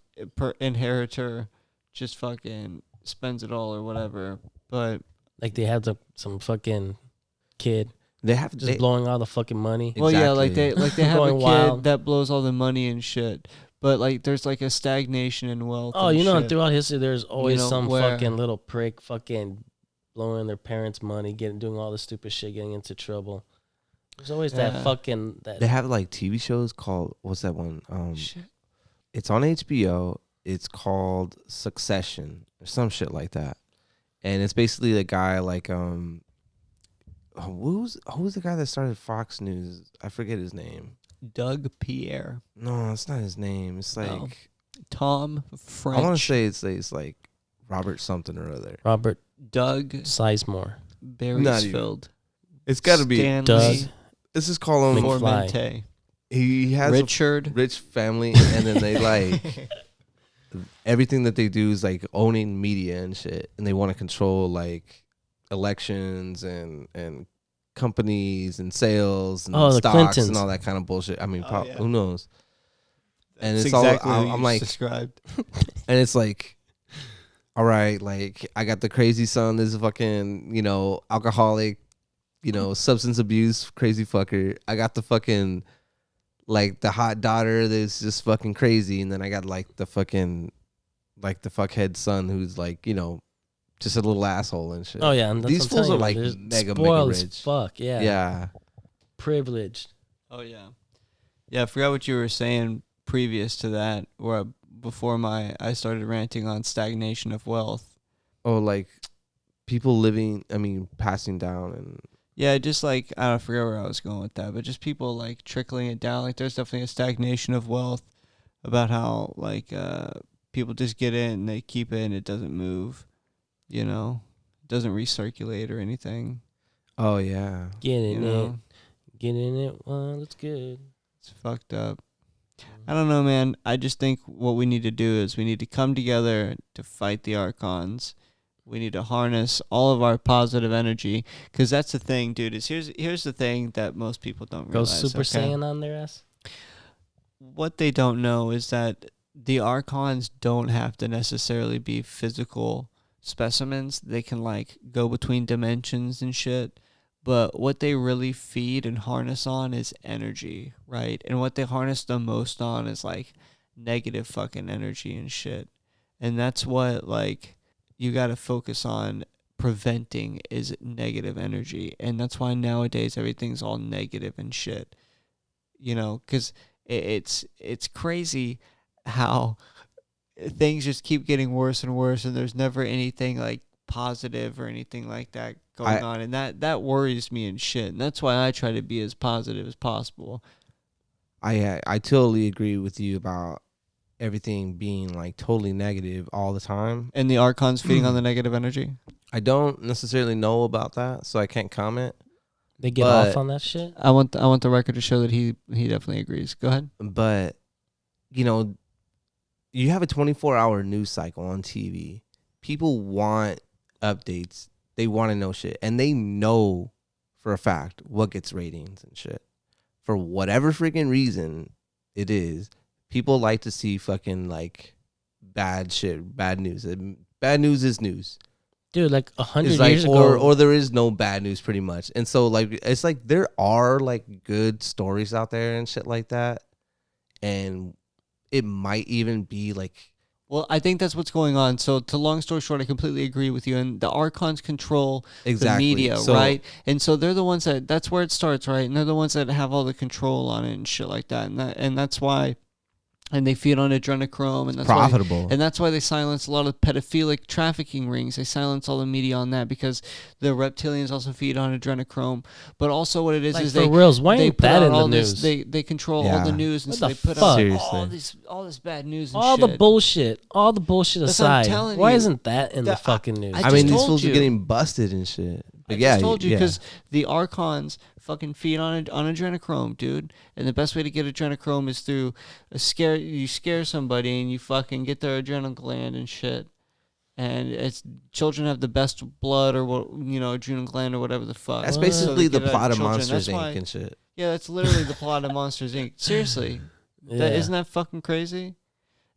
inheritor just fucking spends it all or whatever. But Like they had some fucking kid They have just blowing all the fucking money. well, yeah, like Exactly. they have a Going kid wild. that blows all the money and shit. But like there's like a stagnation in wealth. Oh, and and shit. throughout history, there's always some where- fucking little prick fucking blowing their parents' money, doing all this stupid shit, getting into trouble. There's always Yeah. that fucking that. They have like TV shows called what's that one? Shit. It's on HBO. It's called Succession or some shit like that. And it's basically the guy like who's the guy that started Fox News? I forget his name. Doug Pierre, No, it's not his name. It's like Oh. Tom French. I want to say it's like Robert something or other. Robert Doug Sizemore. Beresford. It's got to be. Stanley Doug Let's just call him. McFly. Formente. He has Richard. a rich family, and then they like everything that they do is like owning media and shit, and they want to control like elections and companies and sales and Oh, the stocks Clintons. and all that kind of bullshit. I mean, yeah. who knows? And That's it's exactly all who I'm you like, described. and it's like, all right, like I got the crazy son, this fucking alcoholic, substance abuse crazy fucker. I got the fucking like the hot daughter that's just fucking crazy, and then I got like the fucking like the fuckhead son who's like just a little asshole and shit. Oh yeah, and that's These what I'm fools telling are you, like man. mega spoiled as rich. fuck. Yeah. Yeah. Privileged. Oh yeah, yeah. I forgot what you were saying previous to that, or before I started ranting on stagnation of wealth. Oh, like people living. I mean, passing down and. Yeah, just like I don't forget where I was going with that, but just people like trickling it down. Like there's definitely a stagnation of wealth about how like people just get in and they keep it and it doesn't move, it doesn't recirculate or anything. Oh yeah. Get in You it. know, Get in it. Well, that's good. it's fucked up. I don't know, man. I just think what we need to do is we need to come together to fight the Archons. We need to harness all of our positive energy, because that's the thing, dude. Is here's the thing that most people don't Go realize. Super okay? Saiyan on their ass. What they don't know is that the Archons don't have to necessarily be physical specimens. They can like go between dimensions and shit. But what they really feed and harness on is energy, right? And what they harness the most on is like negative fucking energy and shit. And that's what like you got to focus on preventing is negative energy. And that's why nowadays everything's all negative and shit. Because it's crazy how things just keep getting worse and worse, and there's never anything like positive or anything like that going on, and that worries me and shit. And that's why I try to be as positive as possible. I totally agree with you about everything being like totally negative all the time. And the Archons feeding on the negative energy. I don't necessarily know about that, so I can't comment. They get off on that shit. I want the record to show that he definitely agrees. Go ahead. But you know, you have a 24-hour news cycle on TV. People want updates. They want to know shit. And they know for a fact what gets ratings and shit. For whatever freaking reason it is, people like to see fucking like bad shit, bad news. Bad news is news. Dude, like 100 like, years ago. or there is no bad news pretty much. And so like it's like there are like good stories out there and shit like that. And it might even be like, Well, I think that's what's going on. So, to long story short, I completely agree with you. And the Archons control exactly. the media, So, right? And so they're the ones that's where it starts, right? And they're the ones that have all the control on it and shit like that. And that's why, and they feed on adrenochrome, and that's profitable. and that's why they silence a lot of pedophilic trafficking rings. They silence all the media on that because the reptilians also feed on adrenochrome. But also, what it is Like, is for reals, why they ain't put that out in the all news? this. They control all the news, and What so the they put fuck? out Seriously. all this bad news. And all shit. the bullshit That's what I'm aside, telling why you. isn't that in the fucking news? I I mean, just these told fools are you. getting busted and shit. But I yeah, just told you yeah. because the Archons fucking feed on adrenochrome, dude. And the best way to get adrenochrome is through you scare somebody and you fucking get their adrenal gland and shit. And it's children have the best blood or what adrenal gland or whatever the fuck. That's What? basically So they the get it out plot of children. Monsters That's why- Inc. and shit. Yeah, that's literally the plot of Monsters Inc. Seriously, Yeah. isn't that fucking crazy?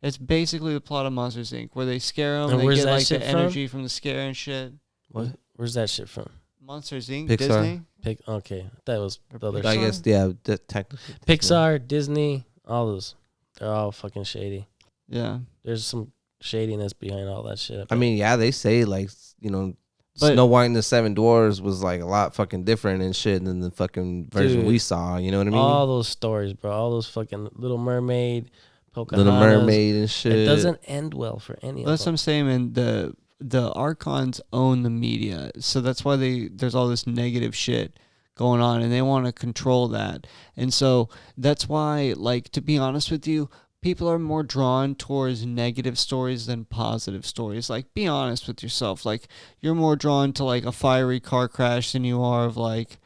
It's basically the plot of Monsters Inc. Where they scare them, And they where's get that like the shit from? energy from the scare and shit. What? Where's that shit from? Monsters Inc. Pixar. Disney. Okay, that was the other I shit. guess, yeah, technically. Pixar, Disney, all those. They're all fucking shady. Yeah. There's some shadiness behind all that shit. I mean, yeah, they say like, But- Snow White and the Seven Dwarfs was like a lot fucking different and shit than the fucking version Dude, we saw. You know what I mean? all those stories, bro. All those fucking Little Mermaid, Pocahontas. Little Mermaid and shit. It doesn't end well for any Well, that's of what them. I'm saying, man. The Archons own the media, so that's why there's all this negative shit going on, and they want to control that. And so that's why, like, to be honest with you, people are more drawn towards negative stories than positive stories. Like, be honest with yourself. Like, you're more drawn to like a fiery car crash than you are of like,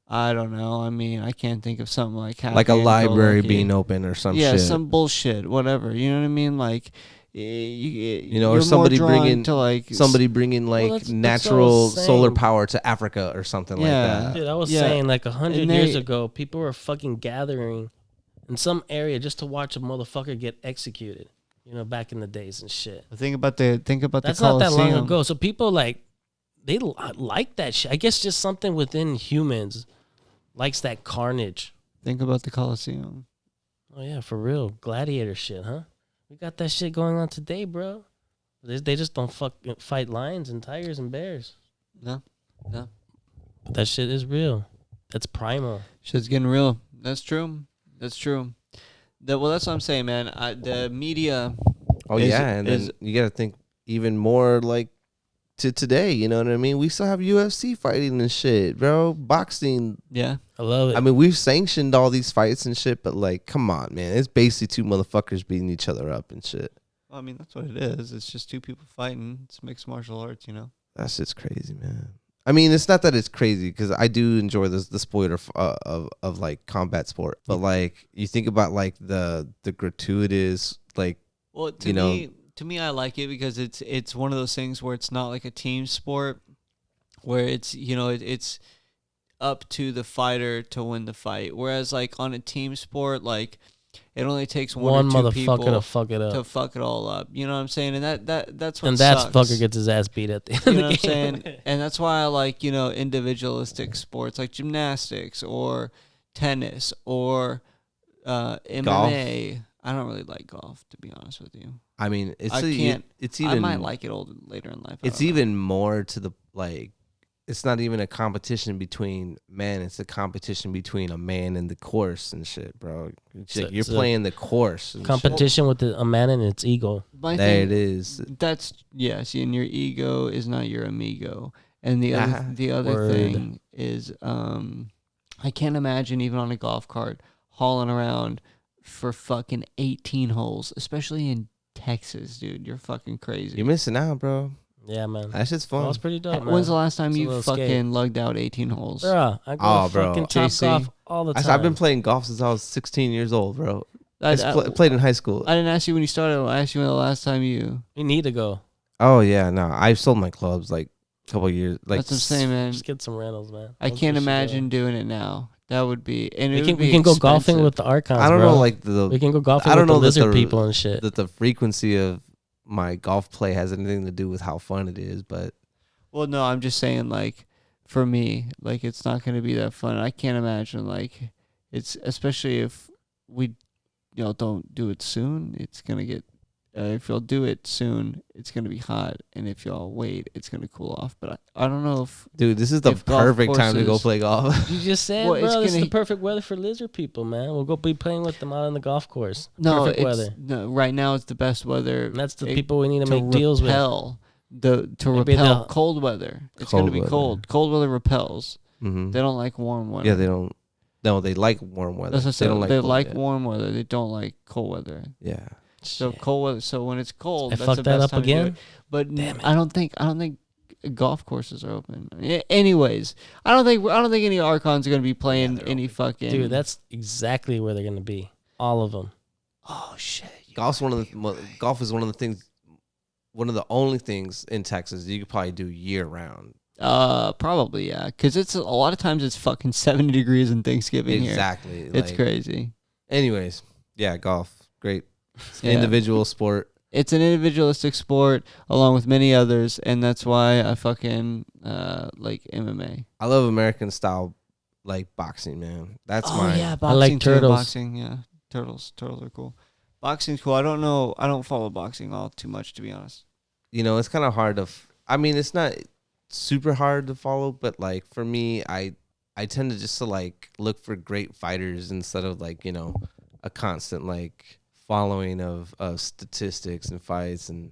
I don't know. I mean, I can't think of something like happy like a and library go-lucky. being open or some yeah, shit. some bullshit, whatever. You know what I mean? Like, or you're somebody more drawn bringing to like bringing like that's what I natural was solar saying. power to Africa or something Yeah. like that. Dude, I was Yeah. saying like 100 And years they- ago, people were fucking gathering in some area just to watch a motherfucker get executed. Back in the days and shit. Think about the That's not that long Colosseum. ago. So people they like that shit. I guess just something within humans likes that carnage. Think about the Colosseum. Oh yeah, for real, gladiator shit, huh? We got that shit going on today, bro. They just don't fight lions and tigers and bears. No. But that shit is real. That's primal. Shit's getting real. That's true. That's what I'm saying, man. The media. Oh is- yeah, and is- then you got to think even more like to today. You know what I mean? We still have UFC fighting and shit, bro. Boxing. Yeah. I love it. I mean, we've sanctioned all these fights and shit, but like, come on, man. It's basically two motherfuckers beating each other up and shit. Well, I mean, that's what it is. It's just two people fighting. It's mixed martial arts, That shit's crazy, man. I mean, it's not that it's crazy because I do enjoy the sport of like combat sport, but like you think about like the gratuitous like Well, to You know- me, I like it because it's one of those things where it's not like a team sport, where it's it's up to the fighter to win the fight. Whereas like on a team sport, like it only takes one or two motherfucker people to fuck it up. to fuck it all up. You know what I'm saying? And that's what And that sucks. fucker gets his ass beat at the end You of know the what I'm game. saying? And that's why I like, individualistic sports like gymnastics or tennis or MMA. I don't really like golf, to be honest with you. I mean, it's I can't. it's even I might like it later in life. I it's don't know. even more to the like it's not even a competition between men, it's a competition between a man and the course and shit, bro. It's like you're it's a playing the course and shit. Competition with a man and its ego. My There thing- it is. That's see, and your ego is not your amigo. And the other Word. thing is, I can't imagine even on a golf cart hauling around for fucking 18 holes, especially in Texas, dude. You're fucking crazy. You're missing out, bro. Yeah, man. That shit's That fun. was pretty dope, man. When's the last time It's a you little fucking skate. lugged out 18 holes? Bruh, I go Oh, to bro. fucking Top JC. Golf all the time. I've been playing golf since I was 16 years old, bro. Played in high school. I didn't ask you when you started. I asked you when the last time you. We need to go. Oh yeah, no, I've sold my clubs like a couple of years. Like That's what I'm saying, man. Just get some rentals, man. I That's can't what we should imagine do. doing it now. That would be, and We can go golfing with the Archons. I don't bro. know, like the We can go golfing I don't with the know that lizard the- people and shit. that the frequency of my golf play has anything to do with how fun it is, but Well, no, I'm just saying, like, for me, like, it's not going to be that fun. I can't imagine, like, it's, especially if we, don't do it soon, it's going to get, if y'all do it soon, it's going to be hot. And if y'all wait, it's going to cool off. But I don't know if, dude, this is the If golf perfect time to go courses- play golf. You just said, Well, it's bro, this is gonna- the perfect weather for lizard people, man. We'll go be playing with them out on the golf course. no, Perfect it's, weather. no, right now it's the best weather. And that's the it- people we need to make deals with. repel to Maybe repel they'll- cold weather. It's Cold going to be weather. cold. Cold weather repels. Mm-hmm. They don't like warm weather. Yeah, they don't. No, they like warm weather. That's what I said. They don't like. They cold, like yeah. warm weather. They don't like cold weather. Yeah. So Shit. cold weather. So when it's cold, I that's fucked the that best up time to do again? it. But Damn it. I don't think golf courses are open. Anyways, I don't think any Archons are gonna be playing any fucking. Dude, that's exactly where they're going to be. All of them. oh shit. Golf is one of the things. One of the only things in Texas you could probably do year round. Probably yeah, because it's a lot of times it's fucking 70 degrees in Thanksgiving here. Exactly. It's like- crazy. Anyways, yeah, golf, great Yeah. individual sport. It's an individualistic sport along with many others, and that's why I fucking like MMA. I love American style, like boxing, man. That's Oh my. yeah, I boxing like too. turtles. Boxing, yeah, turtles are cool. Boxing's cool. I don't know. I don't follow boxing all too much, to be honest. It's kind of hard to. I mean, it's not super hard to follow, but like for me, I tend to just to like look for great fighters instead of like a constant like following of statistics and fights, and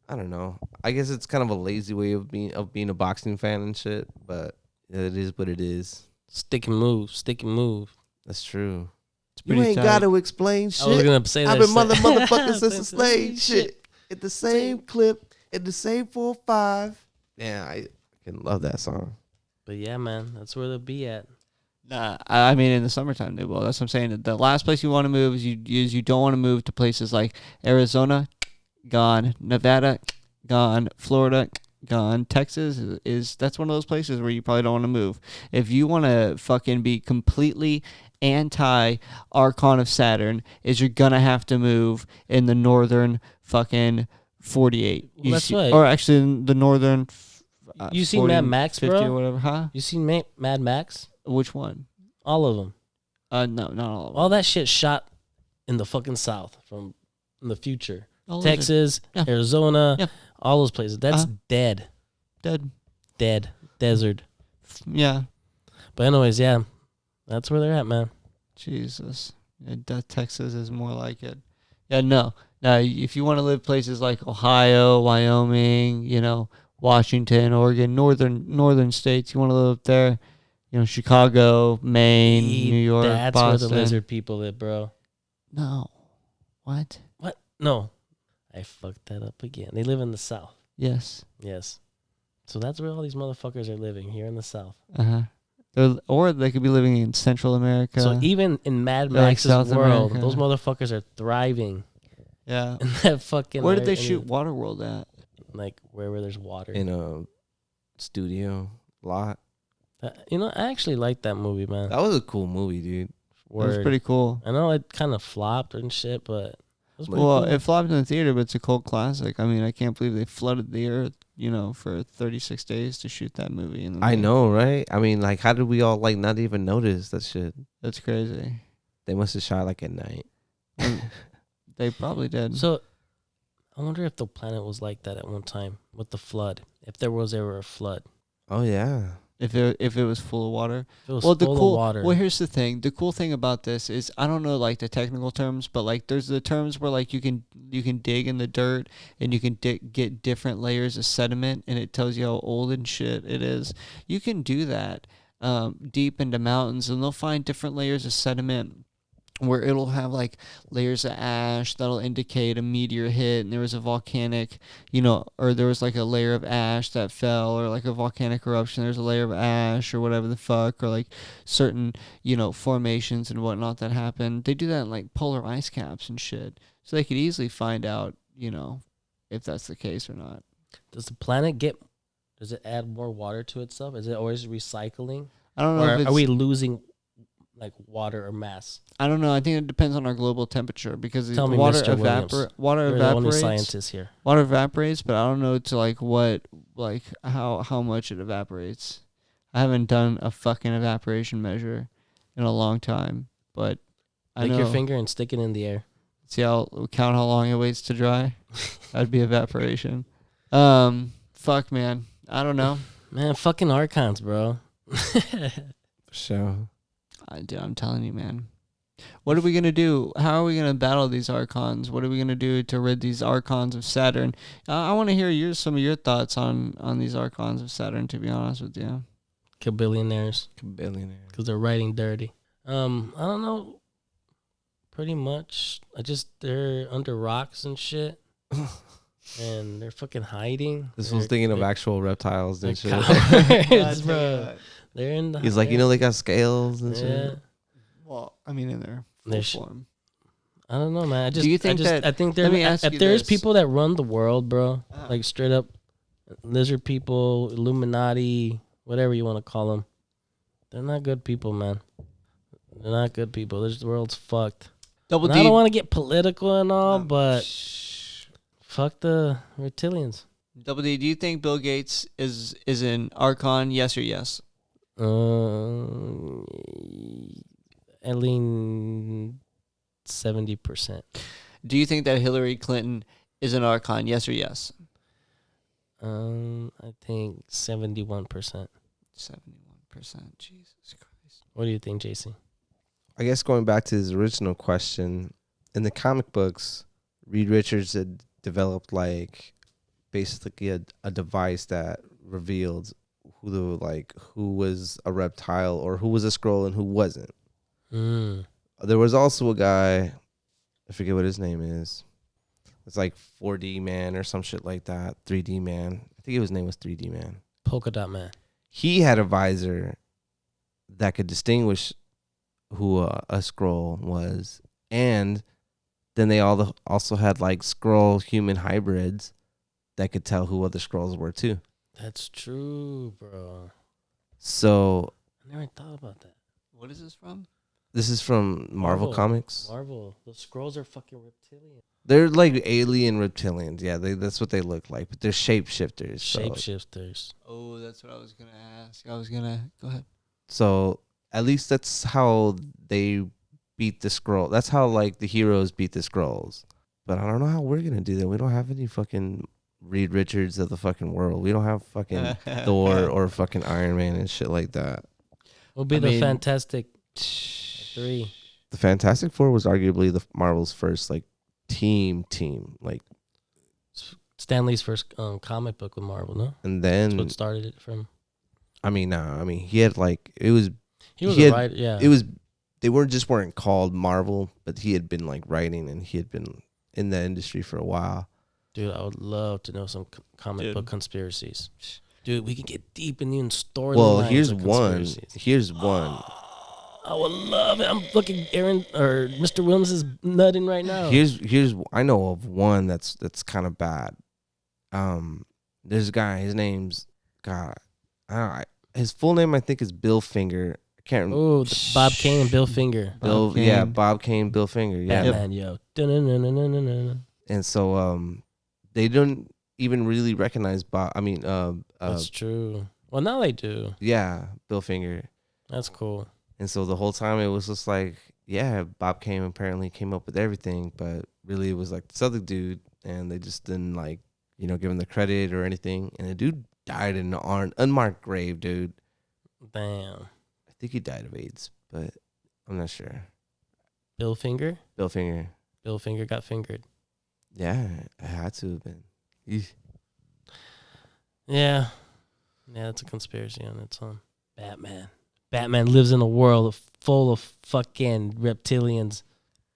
I don't know. I guess it's kind of a lazy way of being a boxing fan and shit, but it is what it is. Stick and move. Stick and move. That's true. It's You pretty ain't tight. got to explain I was shit. going to say that. I've been shit. motherfuckers since the slave shit. At the same clip, at the same 4-5. Yeah, I can love that song. But yeah, man, that's where they'll be at. Nah, I mean in the summertime they will. That's what I'm saying. The last place you want to move is you don't want to move to places like Arizona, gone. Nevada, gone. Florida, gone. Texas is that's one of those places where you probably don't want to move. If you want to fucking be completely anti Archon of Saturn, is you're gonna have to move in the northern fucking 48. Well, that's right. Or actually in the northern. You seen 40, Mad Max, 50 bro? or whatever, huh? You seen Mad Max? Which one? All of them. No, not all of them. All that shit shot in the fucking South from in the future. All those are Texas, yeah. Arizona, Yeah. all those places. That's dead. dead. Dead. Desert. Yeah. But anyways, yeah. That's where they're at, man. Jesus. Texas is more like it. Yeah, no. Now, if you want to live places like Ohio, Wyoming, Washington, Oregon, northern states, you want to live up there, Chicago, Maine, New York, That's Boston. where the lizard people live, bro. No. What? What? No. I fucked that up again. They live in the South. Yes. Yes. So that's where all these motherfuckers are living, here in the South. Or they could be living in Central America. So even in Mad Like Max's South world, America. those motherfuckers are thriving yeah. in that fucking. Where did they area. shoot Waterworld at? Like wherever there's water. In a studio lot. I actually like that movie, man. That was a cool movie, dude. It was Word. pretty cool. I know it kind of flopped and shit, but it was pretty Well, cool. it flopped in the theater, but it's a cult classic. I mean, I can't believe they flooded the earth, for 36 days to shoot that movie. And I know, right? I mean, like, how did we all like not even notice that shit? That's crazy. They must have shot like at night. They probably did. So I wonder if the planet was like that at one time with the flood. If there was ever a flood. Oh yeah. If it was full of water. If it was Well, the full cool. of water. Well, here's the thing. The cool thing about this is I don't know like the technical terms, but like there's the terms where like you can dig in the dirt and you can get different layers of sediment and it tells you how old and shit it is. You can do that deep into mountains and they'll find different layers of sediment where it'll have like layers of ash that'll indicate a meteor hit, and there was a volcanic, or there was like a layer of ash that fell, or like a volcanic eruption, there's a layer of ash or whatever the fuck, or like certain, formations and whatnot that happen. They do that in like polar ice caps and shit. So they could easily find out, if that's the case or not. Does the planet does it add more water to itself? Is it always recycling? I don't know. Or are we losing like water or mass? I don't know. I think it depends on our global temperature, because Tell me, water Mr. Williams. water You're the only evaporates. scientist here. Water evaporates, but I don't know how much it evaporates. I haven't done a fucking evaporation measure in a long time, but I know. Take your finger and stick it in the air. See, I'll count how long it waits to dry. That'd be evaporation. Fuck, man. I don't know. Man, fucking Archons, bro. So, Dude, I'm telling you, man. What are we going to do? How are we going to battle these Archons? What are we going to do to rid these Archons of Saturn? I want to hear some of your thoughts on these Archons of Saturn, to be honest with you. Chabillionaires. Chabillionaires. Because they're writing dirty. I don't know. Pretty much. They're under rocks and shit. And they're fucking hiding. This was thinking of actual reptiles and shit. Cowards, bro. They're in the. He's like, they got scales and yeah. shit. Well, I mean, in their full form. I don't know, man. Do you think I think if there's people that run the world, bro, like straight up lizard people, Illuminati, whatever you want to call them, they're not good people, man. They're not good people. The world's fucked. I don't want to get political and all, but fuck the reptilians. Double D, do you think Bill Gates is an Archon? Yes or yes? At least 70%. Do you think that Hillary Clinton is an Archon? Yes or yes? I think 71%. 71%. Jesus Christ. What do you think, J.C.? I guess going back to his original question, in the comic books, Reed Richards had developed like basically a device that revealed who was a reptile or who was a Skrull and who wasn't. There was also a guy, I forget what his name is. It's like 4D Man or some shit like that. 3D Man. I think his name was 3D Man. Polka Dot Man. He had a visor that could distinguish who a Skrull was, and then they also had like Skrull human hybrids that could tell who other Skrulls were too. That's true, bro. So I never thought about that. What is this from? This is from Marvel Comics. Marvel. The Skrulls are fucking reptilian. They're like alien reptilians. Yeah, that's what they look like. But they're shapeshifters. Shapeshifters. Oh, that's what I was going to ask. Go ahead. So at least that's how they beat the Skrull. That's how like the heroes beat the Skrulls. But I don't know how we're going to do that. We don't have any fucking Reed Richards of the fucking world. We don't have fucking Thor or fucking Iron Man and shit like that. We'll be the Fantastic 3. The Fantastic Four was arguably the Marvel's first like team. Like Stan Lee's first comic book with Marvel, no? And then that's what started it from. I mean, nah. I mean, he had like it was. He was a writer, yeah. It was. They weren't called Marvel, but he had been like writing, and he had been in the industry for a while. Dude, I would love to know some comic book conspiracies. Dude, we can get deep in the story. Well, here's one. I would love it. I'm looking Aaron or Mr. Williams is nutting right now. Here's I know of one that's kind of bad. There's a guy. His name's God. His full name I think is Bill Finger. I can't remember. Oh, Bob Kane and Bill Finger. Bob Kane, Bill Finger. Yeah, Batman, yo. Dun-dun-dun-dun-dun-dun. And so they don't even really recognize Bob. I mean, that's true. Well, now they do. Yeah, Bill Finger. That's cool. And so the whole time it was just like, yeah, Bob Kane apparently came up with everything, but really it was like this other dude, and they just didn't like, give him the credit or anything. And the dude died in an unmarked grave, dude. Damn. I think he died of AIDS, but I'm not sure. Bill Finger? Bill Finger. Bill Finger got fingered. Yeah, it had to have been. Eesh. Yeah. Yeah, that's a conspiracy on its own. Batman lives in a world full of fucking reptilians.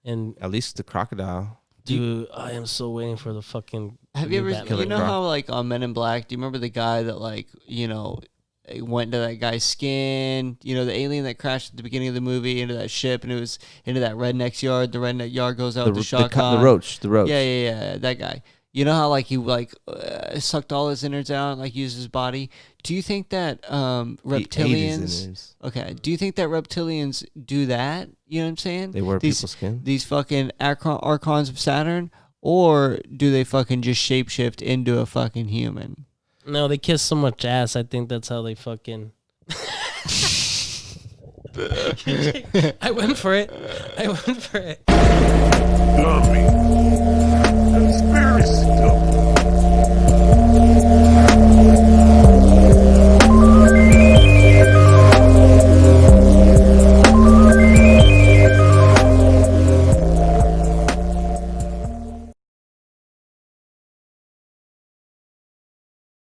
And At least the crocodile. dude, I am so waiting for the fucking. Have you new ever, Batman. you know Croc. how like on Men in Black, do you remember the guy that like, went into that guy's skin, the alien that crashed at the beginning of the movie into that ship and it was into that redneck's yard. The redneck yard goes out to Shaka Khan. The roach. Yeah, that guy. You know how like he like sucked all his innards out and like used his body? Do you think that He ate his reptilians innards. Okay, do you think that reptilians do that? You know what I'm saying? They wear These- people's skin. These fucking Archons of Saturn, or do they fucking just shapeshift into a fucking human? No, they kiss so much ass. I think that's how they fucking. I went for it. Dummy.